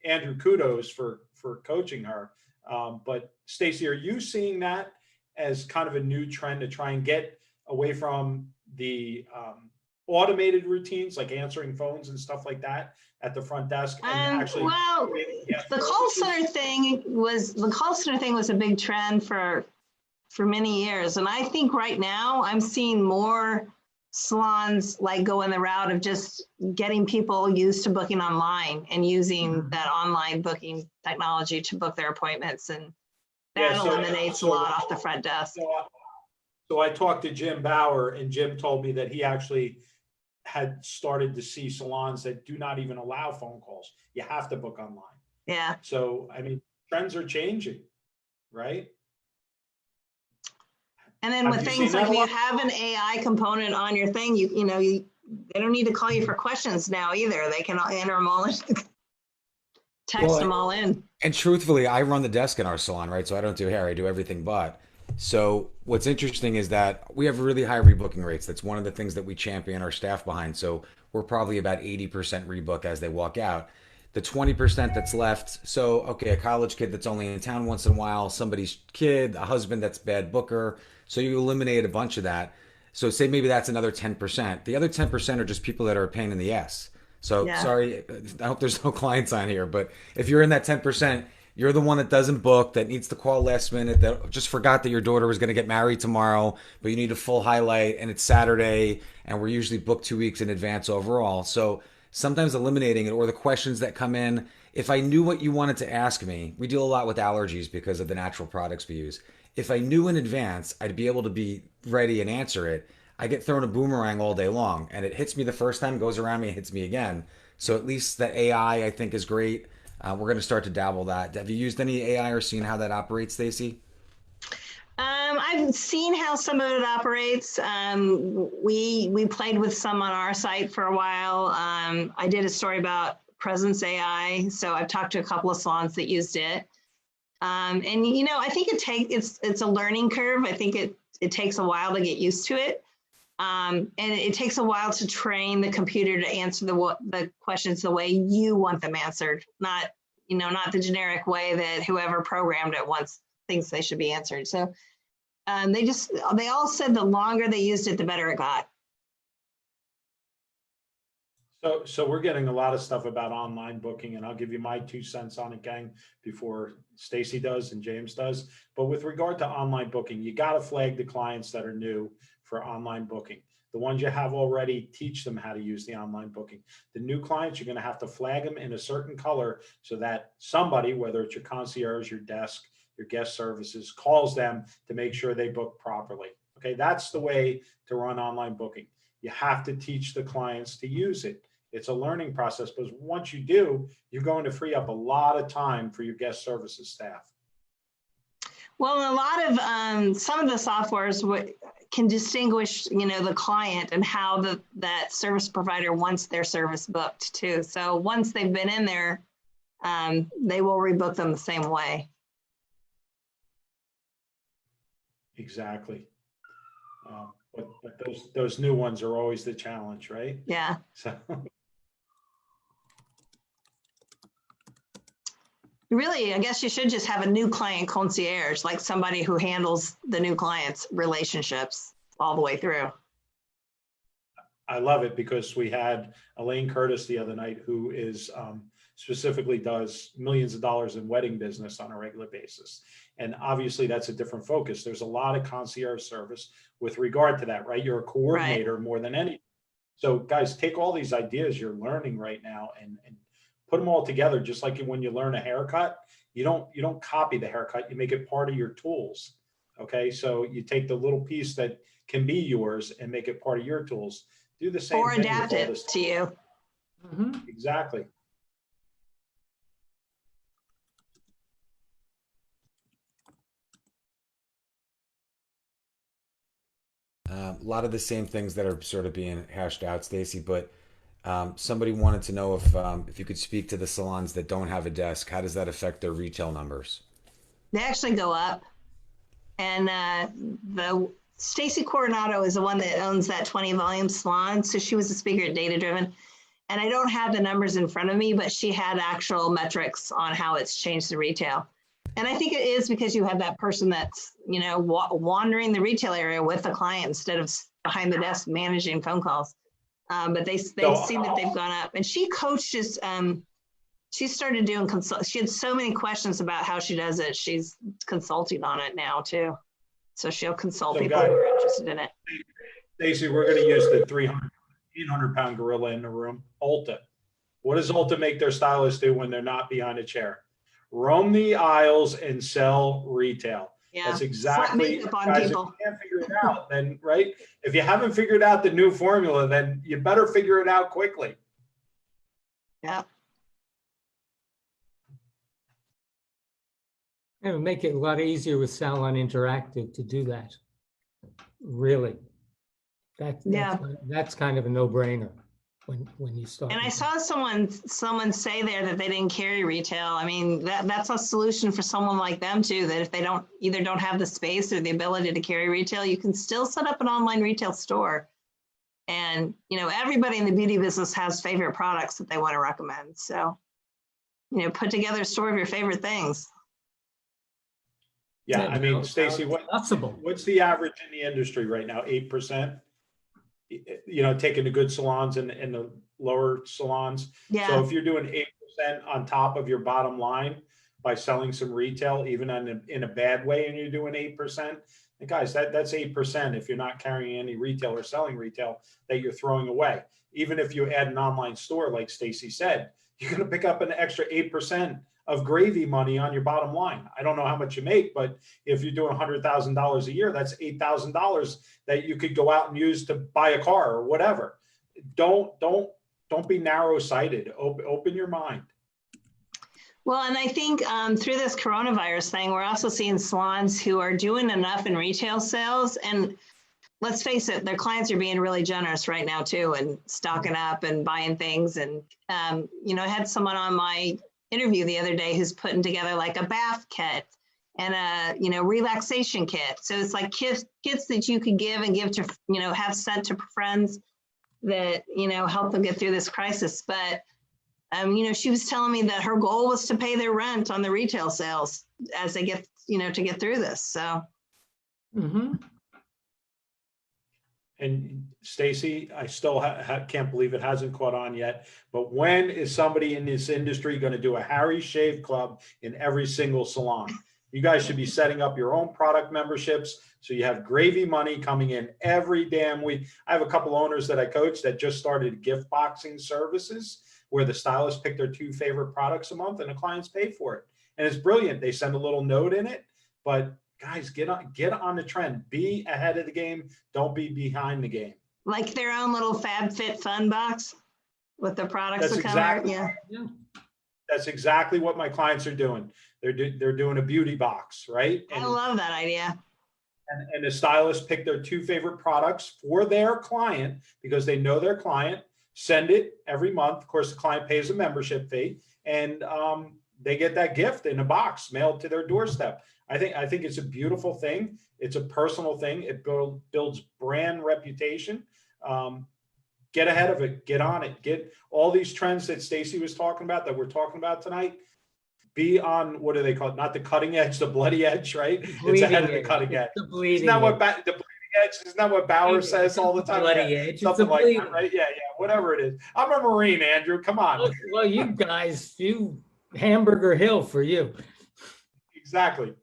Andrew, kudos for coaching her. But Stacey, are you seeing that as kind of a new trend to try and get away from the automated routines, like answering phones and stuff like that at the front desk? And actually, the call center thing was a big trend for many years. And I think right now I'm seeing more salons like go in the route of just getting people used to booking online and using that online booking technology to book their appointments. And that eliminates a lot off the front desk. So I talked to Jim Bauer, and Jim told me that he actually had started to see salons that do not even allow phone calls. You have to book online. Yeah. So, I mean, trends are changing, right? And then Have with you things seen like that a if you lot? have an AI component on your thing, they don't need to call you for questions now either. They can enter them all in, text them Well, all in. and truthfully, I run the desk in our salon, right? So I don't do hair, I do everything but. So what's interesting is that we have really high rebooking rates. That's one of the things that we champion our staff behind. So we're probably about 80% rebook as they walk out. The 20% that's left, so okay, a college kid that's only in town once in a while, somebody's kid, a husband that's bad booker. So you eliminate a bunch of that. So say maybe that's another 10%. The other 10% are just people that are a pain in the ass. So Yeah. sorry, I hope there's no clients on here, but if you're in that 10%, you're the one that doesn't book, that needs to call last minute, that just forgot that your daughter was going to get married tomorrow, but you need a full highlight and it's Saturday and we're usually booked 2 weeks in advance overall. So sometimes eliminating it, or the questions that come in. If I knew what you wanted to ask me, we deal a lot with allergies because of the natural products we use. If I knew in advance, I'd be able to be ready and answer it. I get thrown a boomerang all day long and it hits me the first time, goes around me, and hits me again. So at least the AI I think is great. We're going to start to dabble that. Have you used any AI or seen how that operates, Stacey? I've seen how some of it operates. We played with some on our site for a while. I did a story about Presence AI, so I've talked to a couple of salons that used it. And I think it's a learning curve. I think it takes a while to get used to it. And it takes a while to train the computer to answer the questions the way you want them answered, not the generic way that whoever programmed it thinks they should be answered. So they all said the longer they used it, the better it got. So we're getting a lot of stuff about online booking, and I'll give you my 2 cents on it, gang, before Stacey does and James does. But with regard to online booking, you got to flag the clients that are new for online booking. The ones you have already, teach them how to use the online booking. The new clients, you're going to have to flag them in a certain color so that somebody, whether it's your concierge, your desk, your guest services, calls them to make sure they book properly. Okay, that's the way to run online booking. You have to teach the clients to use it. It's a learning process, but once you do, you're going to free up a lot of time for your guest services staff. Well, a lot of some of the softwares can distinguish, the client and how that service provider wants their service booked too. So once they've been in there, they will rebook them the same way. Exactly. But those new ones are always the challenge, right? Yeah. So really, I guess you should just have a new client concierge, like somebody who handles the new clients' relationships all the way through. I love it because we had Elaine Curtis the other night, who is specifically does millions of dollars in wedding business on a regular basis. And obviously that's a different focus. There's a lot of concierge service with regard to that, right? You're a coordinator more than anything. So guys, take all these ideas you're learning right now and put them all together. Just like when you learn a haircut, you don't copy the haircut, you make it part of your tools. Okay, so you take the little piece that can be yours and make it part of your tools. Do the same or thing adapt with all it this. to you. Mm-hmm. Exactly. A lot of the same things that are sort of being hashed out, Stacey. But somebody wanted to know if you could speak to the salons that don't have a desk. How does that affect their retail numbers? They actually go up. And the Stacey Coronado is the one that owns that 20 volume salon. So she was a speaker at Data Driven. And I don't have the numbers in front of me, but she had actual metrics on how it's changed the retail. And I think it is because you have that person that's, wandering the retail area with the client instead of behind the desk managing phone calls. But they see that they've gone up. And she coaches, she started doing she had so many questions about how she does it. She's consulting on it now too. So she'll consult people who are interested in it. Stacey, we're going to use the 800-pound gorilla in the room, Ulta. What does Ulta make their stylists do when they're not behind a chair? Roam the aisles and sell retail. Yeah. That's exactly, makeup on guys, people. if you can't figure it out, then, right? If you haven't figured out the new formula, then you better figure it out quickly. Yeah. It would make it a lot easier with Salon Interactive to do that. Really. Yeah. That's kind of a no-brainer when you start. And I with saw someone say there that they didn't carry retail. I mean, that's a solution for someone like them too, that if they don't have the space or the ability to carry retail, you can still set up an online retail store. And, everybody in the beauty business has favorite products that they want to recommend. So, put together a store of your favorite things. Yeah, Yeah, I mean, now Stacey, it's possible. what's the average in the industry right now? 8%? Taking the good salons and the lower salons. Yeah. So if you're doing 8% on top of your bottom line by selling some retail, even in a bad way, and you're doing 8%, and guys, that's 8% if you're not carrying any retail or selling retail that you're throwing away. Even if you add an online store, like Stacey said, you're going to pick up an extra 8% of gravy money on your bottom line. I don't know how much you make, but if you're doing $100,000 a year, that's $8,000 that you could go out and use to buy a car or whatever. Don't be narrow-sighted. Open your mind. Well, and I think through this coronavirus thing, we're also seeing salons who are doing enough in retail sales. And let's face it, their clients are being really generous right now too, and stocking up and buying things. And, I had someone on my interview the other day who's putting together like a bath kit and a, relaxation kit. So it's like kits that you could give to, have sent to friends that, help them get through this crisis. But she was telling me that her goal was to pay their rent on the retail sales as they get, to get through this. So. Mm-hmm. And Stacey, I still can't believe it hasn't caught on yet. But when is somebody in this industry going to do a Harry Shave Club in every single salon? You guys should be setting up your own product memberships so you have gravy money coming in every damn week. I have a couple owners that I coach that just started gift boxing services where the stylists pick their 2 favorite products a month and the clients pay for it. And it's brilliant. They send a little note in it, but guys, get on the trend. Be ahead of the game. Don't be behind the game. Like their own little FabFitFun box with the products That's that come out. Yeah. That's exactly what my clients are doing. They're doing a beauty box, right? I love that idea. And the stylists pick their 2 favorite products for their client because they know their client. Send it every month. Of course, the client pays a membership fee, and they get that gift in a box mailed to their doorstep. I think it's a beautiful thing. It's a personal thing. It builds brand reputation. Get ahead of it. Get on it. Get all these trends that Stacey was talking about, that we're talking about tonight. Be on, what do they call it? Not the cutting edge, the bloody edge, right? It's ahead of the cutting edge. Isn't that what the bleeding edge? Isn't that what Bauer says all the time? Bloody edge. Something like that, right? Yeah, whatever it is. I'm a Marine, Andrew. Come on. Well, you guys, Hamburger Hill for you. Exactly.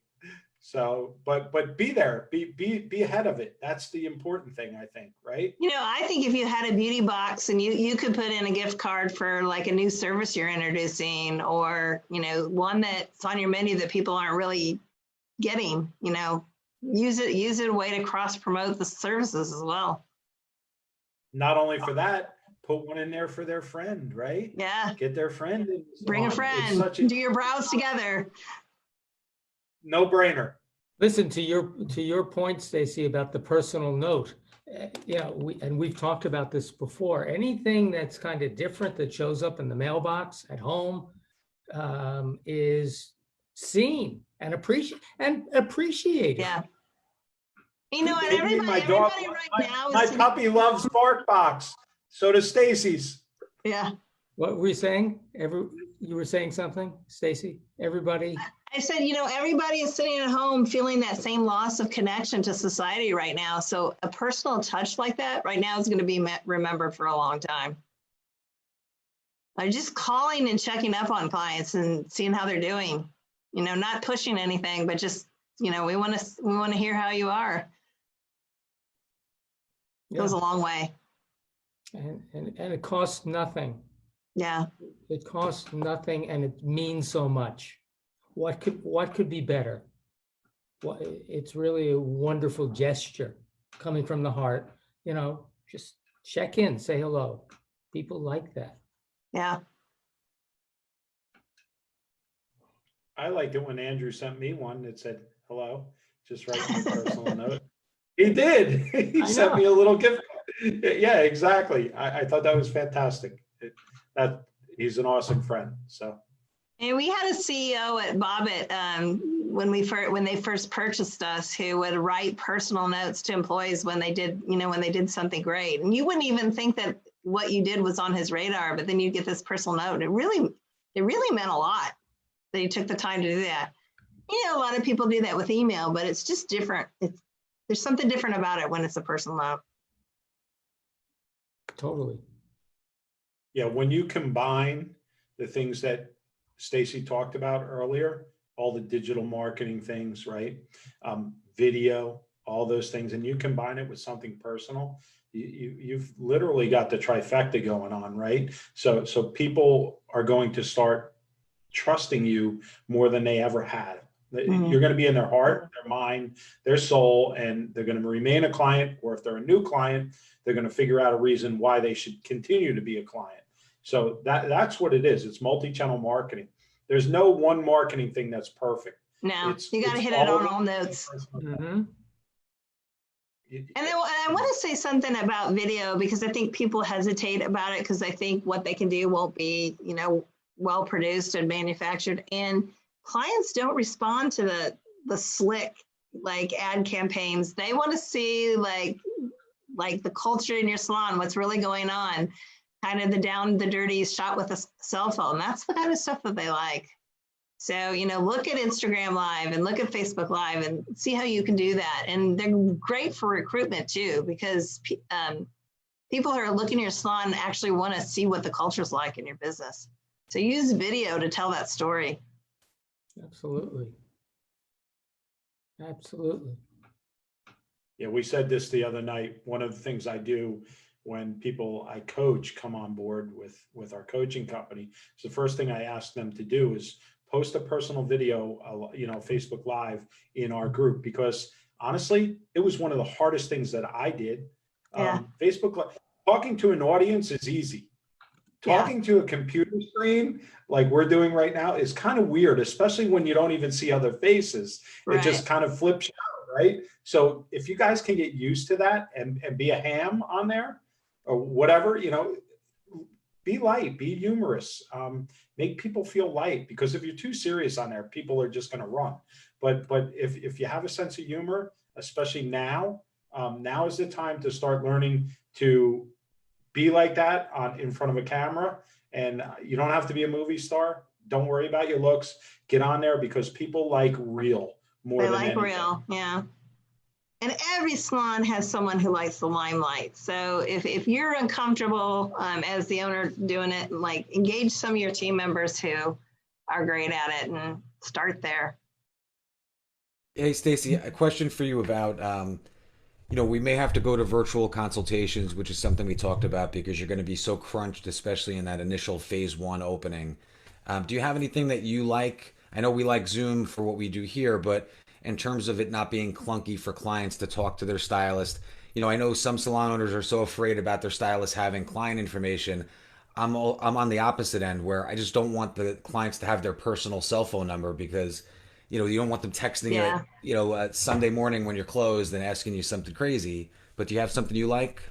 So, but be there, be ahead of it. That's the important thing, I think, right? I think if you had a beauty box and you could put in a gift card for like a new service you're introducing, or, one that's on your menu that people aren't really getting, use it a way to cross promote the services as well. Not only for that, put one in there for their friend, right? Yeah. Get their friend in. Bring a friend, do your brows together. No brainer. Listen, to your point, Stacey, about the personal note. We've talked about this before. Anything that's kind of different that shows up in the mailbox at home is seen and appreciated. Yeah. And everybody right now my puppy loves BarkBox. So does Stacey's. Yeah. What were you saying? You were saying something, Stacey? Everybody. I said, everybody is sitting at home feeling that same loss of connection to society right now. So a personal touch like that right now is going to be remembered for a long time. Like just calling and checking up on clients and seeing how they're doing, not pushing anything, but just, we want to hear how you are. It goes a long way. And it costs nothing. Yeah. It costs nothing, and it means so much. What could be better? It's really a wonderful gesture coming from the heart. Just check in, say hello. People like that. Yeah. I liked it when Andrew sent me one that said, hello, just write me a personal note. He did. He I sent know. me a little gift. Yeah, exactly. I thought that was fantastic. That he's an awesome friend. So And we had a CEO at Bobbitt when they first purchased us, who would write personal notes to employees when they did something great. And you wouldn't even think that what you did was on his radar, but then you get this personal note, and it really meant a lot that he took the time to do that. A lot of people do that with email, but it's just different. There's something different about it when it's a personal note. Totally. yeah, when you combine the things that Stacey talked about earlier, all the digital marketing things, right? Video, all those things, and you combine it with something personal, you've literally got the trifecta going on, right? So people are going to start trusting you more than they ever had. You're going to be in their heart, their mind, their soul, and they're going to remain a client, or if they're a new client, they're going to figure out a reason why they should continue to be a client. So that's what it is. It's multi-channel marketing. There's no one marketing thing that's perfect. No, you got to hit it on all notes. Mm-hmm. And I want to say something about video, because I think people hesitate about it because I think what they can do won't be, well produced and manufactured. And clients don't respond to the slick like ad campaigns. They want to see like the culture in your salon, what's really going on, kind of the down the dirty shot with a cell phone. That's the kind of stuff that they like. So, look at Instagram Live and look at Facebook Live and see how you can do that. And they're great for recruitment too, because people who are looking at your salon actually want to see what the culture's like in your business. So use video to tell that story. Absolutely. Absolutely. Yeah, we said this the other night. One of the things I do when people I coach come on board with our coaching company, so the first thing I ask them to do is post a personal video, Facebook Live in our group, because honestly, it was one of the hardest things that I did. Yeah. Facebook Live, talking to an audience is easy. Talking to a computer screen like we're doing right now is kind of weird, especially when you don't even see other faces. Right. It just kind of flips you out, right? So if you guys can get used to that and be a ham on there or whatever, be light, be humorous, make people feel light, because if you're too serious on there, people are just going to run. But if you have a sense of humor, especially now is the time to start learning to be like that in front of a camera. And you don't have to be a movie star. Don't worry about your looks. Get on there, because people like real more than anything. They like real, yeah. And every salon has someone who likes the limelight. So if you're uncomfortable as the owner doing it, like engage some of your team members who are great at it and start there. Hey, Stacey, a question for you about, we may have to go to virtual consultations, which is something we talked about because you're going to be so crunched, especially in that initial phase 1 opening. Do you have anything that you like? I know we like Zoom for what we do here, but in terms of it not being clunky for clients to talk to their stylist, I know some salon owners are so afraid about their stylist having client information. I'm on the opposite end, where I just don't want the clients to have their personal cell phone number, because you don't want them texting you at, Sunday morning when you're closed and asking you something crazy. But do you have something you like?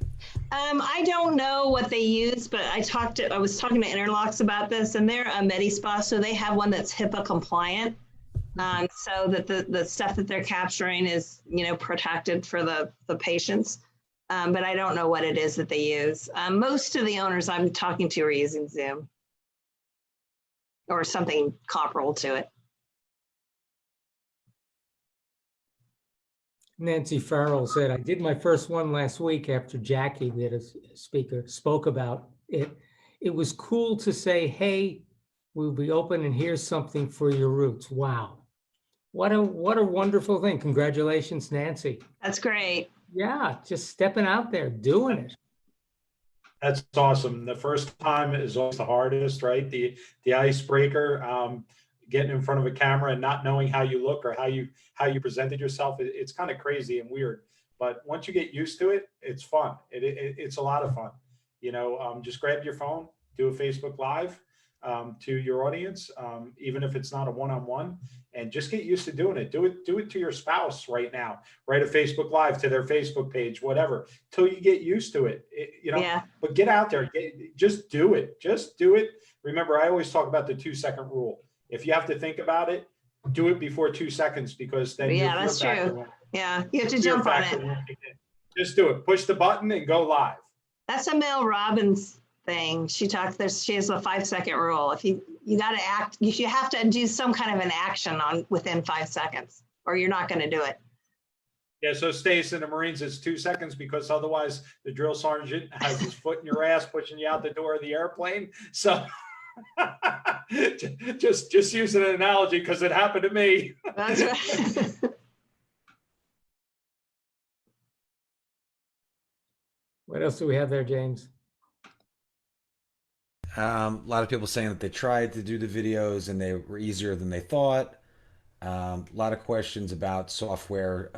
I don't know what they use, but I was talking to Interlocks about this, and they're a Medi-Spa, so they have one that's HIPAA compliant, so that the stuff that they're capturing is, protected for the patients. But I don't know what it is that they use. Most of the owners I'm talking to are using Zoom or something comparable to it. Nancy Farrell said, I did my first one last week after Jackie, the other speaker, spoke about it. It was cool to say, hey, we'll be open and here's something for your roots. Wow. What a wonderful thing. Congratulations, Nancy. That's great. Yeah, just stepping out there, doing it. That's awesome. The first time is always the hardest, right? The icebreaker, getting in front of a camera and not knowing how you look or how you presented yourself. It's kind of crazy and weird, but once you get used to it, it's fun. It's a lot of fun. Just grab your phone, do a Facebook Live, to your audience, even if it's not a one-on-one, and just get used to doing it. Do it to your spouse right now. Write a Facebook Live to their Facebook page, whatever, till you get used to it. Yeah. But get out there, just do it. Just do it. Remember, I always talk about the 2-second rule. If you have to think about it, do it before 2 seconds, because then Yeah, that's true. Yeah, you have to jump on it. Just do it. Push the button and go live. That's a Mel Robbins thing. She has a 5-second rule. If you got to act, you have to do some kind of an action within 5 seconds, or you're not going to do it. Yeah, so Stacey, in the Marines, it's 2 seconds, because otherwise the drill sergeant has his foot in your ass pushing you out the door of the airplane. So just use an analogy, because it happened to me. That's right. What else do we have there, James? A lot of people saying that they tried to do the videos and they were easier than they thought. A lot of questions about software,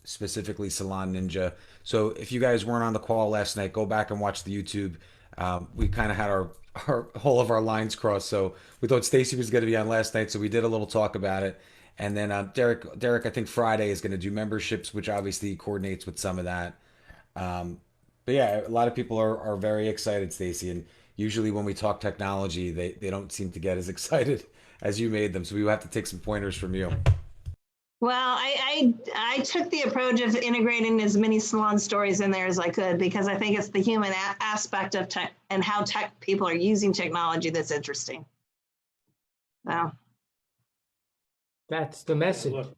specifically Salon Ninja. So if you guys weren't on the call last night, go back and watch the YouTube. We kind of had our whole of our lines crossed. So we thought Stacey was going to be on last night, so we did a little talk about it. And then Derek, I think Friday is going to do memberships, which obviously coordinates with some of that. But yeah, a lot of people are very excited, Stacey. And usually when we talk technology, they don't seem to get as excited as you made them. So we will have to take some pointers from you. Well, I took the approach of integrating as many salon stories in there as I could, because I think it's the human aspect of tech and how tech people are using technology that's interesting. Wow. That's the message. Look,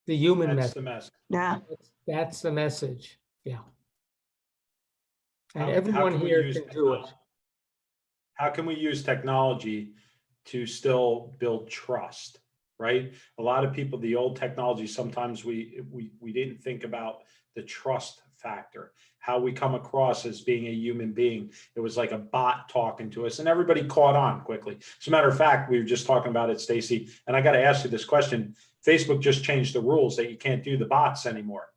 The human that's message. the message. Yeah. That's the message. Yeah. And How everyone can we here use can do it. How can we use technology to still build trust, right? A lot of people, the old technology, sometimes we didn't think about the trust factor, how we come across as being a human being. It was like a bot talking to us, and everybody caught on quickly. As a matter of fact, we were just talking about it, Stacey, and I got to ask you this question. Facebook just changed the rules that you can't do the bots anymore.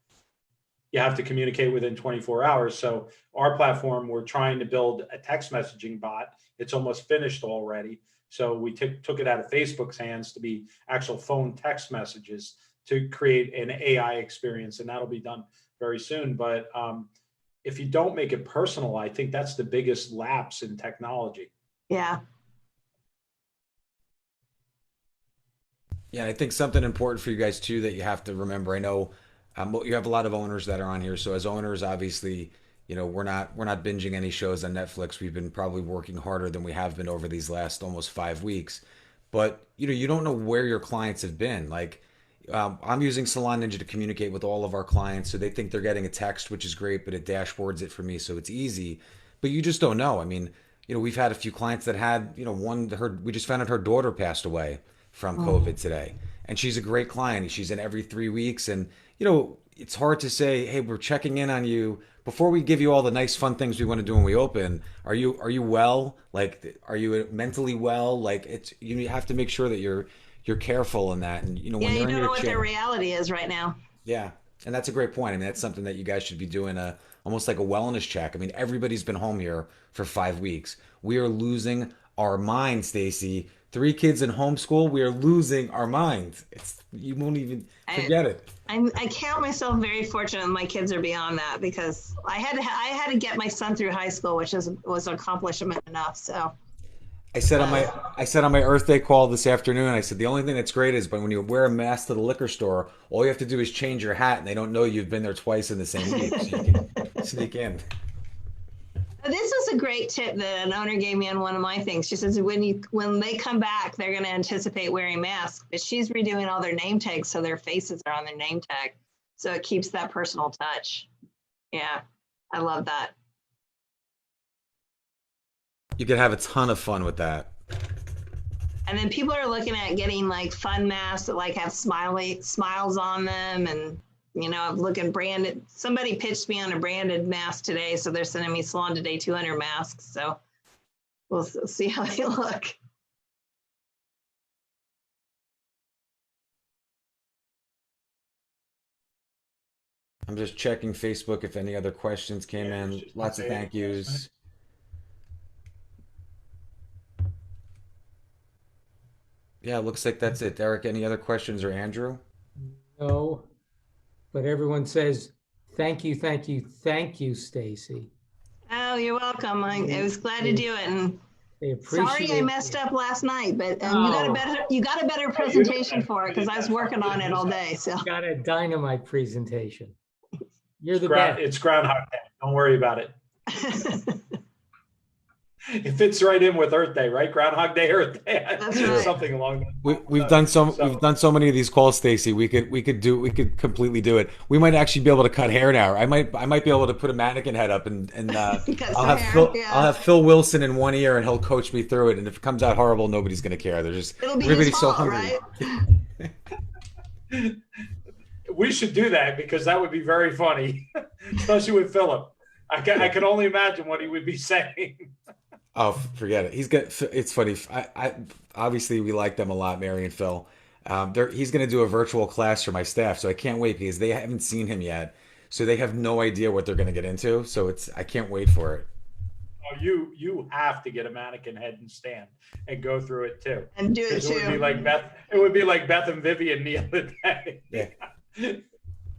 You have to communicate within 24 hours. So our platform, we're trying to build a text messaging bot. It's almost finished already. So we took it out of Facebook's hands to be actual phone text messages to create an AI experience, and that'll be done very soon. But if you don't make it personal, I think that's the biggest lapse in technology. Yeah. Yeah, I think something important for you guys too that you have to remember. I know you have a lot of owners that are on here. So as owners, obviously, we're not binging any shows on Netflix. We've been probably working harder than we have been over these last almost 5 weeks. But you don't know where your clients have been. Like I'm using Salon Ninja to communicate with all of our clients, so they think they're getting a text, which is great, but it dashboards it for me, so it's easy. But you just don't know. I mean, we've had a few clients that had, we just found out her daughter passed away from COVID today, and she's a great client. She's in every 3 weeks, and it's hard to say, hey, we're checking in on you before we give you all the nice fun things we want to do when we open. Are you well? Like, are you mentally well? Like, you have to make sure that you're careful in that. And when Yeah, you they're in don't your know what chair, their reality is right now. yeah, and that's a great point. I mean, that's something that you guys should be doing, almost like a wellness check. I mean, everybody's been home here for 5 weeks. We are losing our mind, Stacey. 3 kids in homeschool, we are losing our minds. You won't even forget it. I count myself very fortunate my kids are beyond that, because I had to get my son through high school, which was an accomplishment enough. So I said on my Earth Day call this afternoon, I said the only thing that's great is when you wear a mask to the liquor store, all you have to do is change your hat, and they don't know you've been there twice in the same week, so you can sneak in. this was a great tip that an owner gave me on one of my things. She says when they come back, they're going to anticipate wearing masks, but she's redoing all their name tags so their faces are on their name tag, so it keeps that personal touch. Yeah, I love that. You could have a ton of fun with that. And then people are looking at getting like fun masks that like have smiles on them, and looking branded. Somebody pitched me on a branded mask today, so they're sending me Salon Today 200 masks. So we'll see how they look. I'm just checking Facebook if any other questions came in. Lots of thank yous. Yeah, looks like that's it. Derek, any other questions, or Andrew? No, but everyone says, thank you, thank you, thank you, Stacey. Oh, you're welcome. I was glad to do it, and They sorry I appreciate messed up last night, but No. you got a better presentation for it because I was working on it all day. So got a dynamite presentation. You're the best. It's Groundhog Day. Don't worry about it. It fits right in with Earth Day, right? Groundhog Day, Earth Day. That's right. Something along those We've lines. done so many of these calls, Stacey. We could completely do it. We might actually be able to cut hair now. I might be able to put a mannequin head up and Cut I'll some have hair, yeah. I'll have Phil Wilson in one ear and he'll coach me through it. And if it comes out horrible, nobody's gonna care. They're just It'll be everybody's his so fault, hungry. right? We should do that because that would be very funny, especially with Philip. I can only imagine what he would be saying. Oh, forget it. It's funny. I obviously we like them a lot, Mary and Phil. He's going to do a virtual class for my staff, so I can't wait because they haven't seen him yet, so they have no idea what they're going to get into. So I can't wait for it. Oh, you have to get a mannequin head and stand and go through it too. And do it It would be too. like Beth. It would be like Beth and Vivian the other day. Yeah.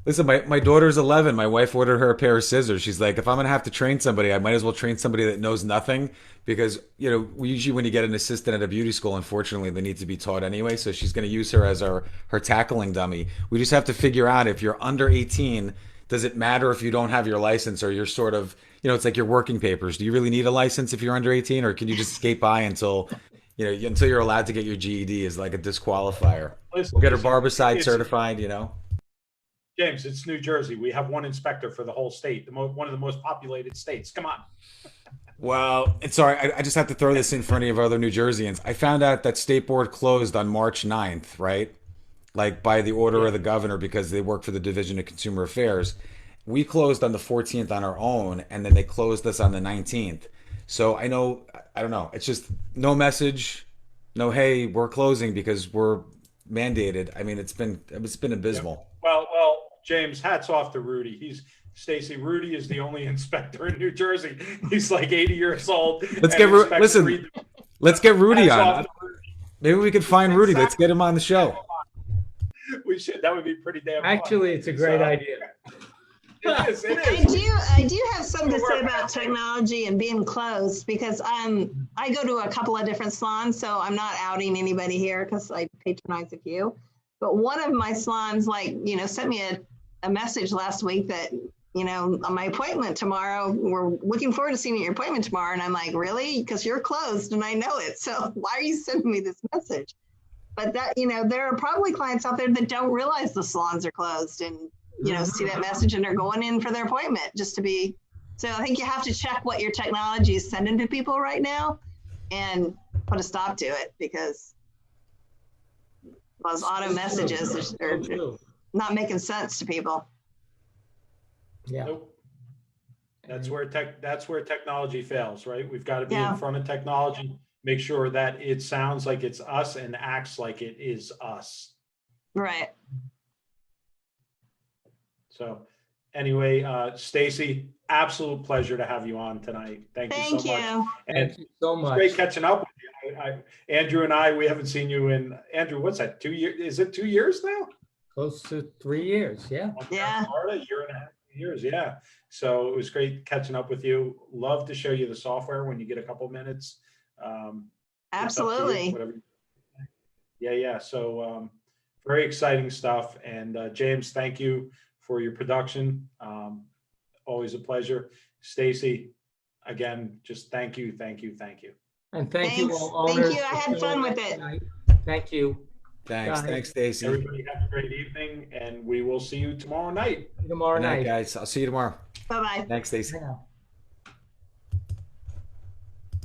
Listen, my daughter's 11. My wife ordered her a pair of scissors. She's like, if I'm going to have to train somebody, I might as well train somebody that knows nothing because, usually when you get an assistant at a beauty school, unfortunately, they need to be taught anyway. So she's going to use her as her tackling dummy. We just have to figure out if you're under 18, does it matter if you don't have your license or you're sort of, it's like your working papers. Do you really need a license if you're under 18 or can you just skate by until you're allowed to get your GED is like a disqualifier? Listen, We'll get her barbicide certified, James, it's New Jersey. We have one inspector for the whole state, one of the most populated states. Come on. Well, and sorry, I just have to throw this in for any of our other New Jerseyans. I found out that State Board closed on March 9th, right? Like by the order of the governor because they work for the Division of Consumer Affairs. We closed on the 14th on our own, and then they closed us on the 19th. So I don't know. It's just no message, no, hey, we're closing because we're mandated. I mean, it's been abysmal. Well, James, hats off to Rudy. Stacey. Rudy is the only inspector in New Jersey. He's like 80 years old. Let's get Rudy on. Maybe we could find Rudy. Let's get him on the show. We should. That would be pretty damn fun. Actually, it's a great idea. It is. I do have something to say about technology and being closed because I go to a couple of different salons, so I'm not outing anybody here because I patronize a few. But one of my salons, sent me a message last week that, on my appointment tomorrow, we're looking forward to seeing your appointment tomorrow. And I'm like, really? Because you're closed and I know it. So why are you sending me this message? But that, there are probably clients out there that don't realize the salons are closed and, see that message and they're going in for their appointment just to be. So I think you have to check what your technology is sending to people right now and put a stop to it because those auto messages are not making sense to people. Yeah. Nope. That's where technology fails, right? We've got to be Yeah. in front of technology, make sure that it sounds like it's us and acts like it is us. Right. So anyway, Stacey, absolute pleasure to have you on tonight. Thank you so much. And Thank you so it's much. great catching up with you. Andrew and I, we haven't seen you in, Andrew, what's that, 2 years? Is it 2 years now? Close to 3 years. Yeah. Yeah. Florida, year and a half, 2 years. Yeah. So it was great catching up with you. Love to show you the software when you get a couple minutes. Absolutely. Whatever. Yeah. So very exciting stuff. And James, thank you for your production. Always a pleasure. Stacey, again, just thank you. And thank you Thanks. all Thank owners. you. I had fun with it. Thank you. Thanks. Bye. Thanks, Stacey. Everybody have a great evening, and we will see you tomorrow night. Tomorrow Good night, night. guys. I'll see you tomorrow. Bye-bye. Thanks, Stacey. Bye now.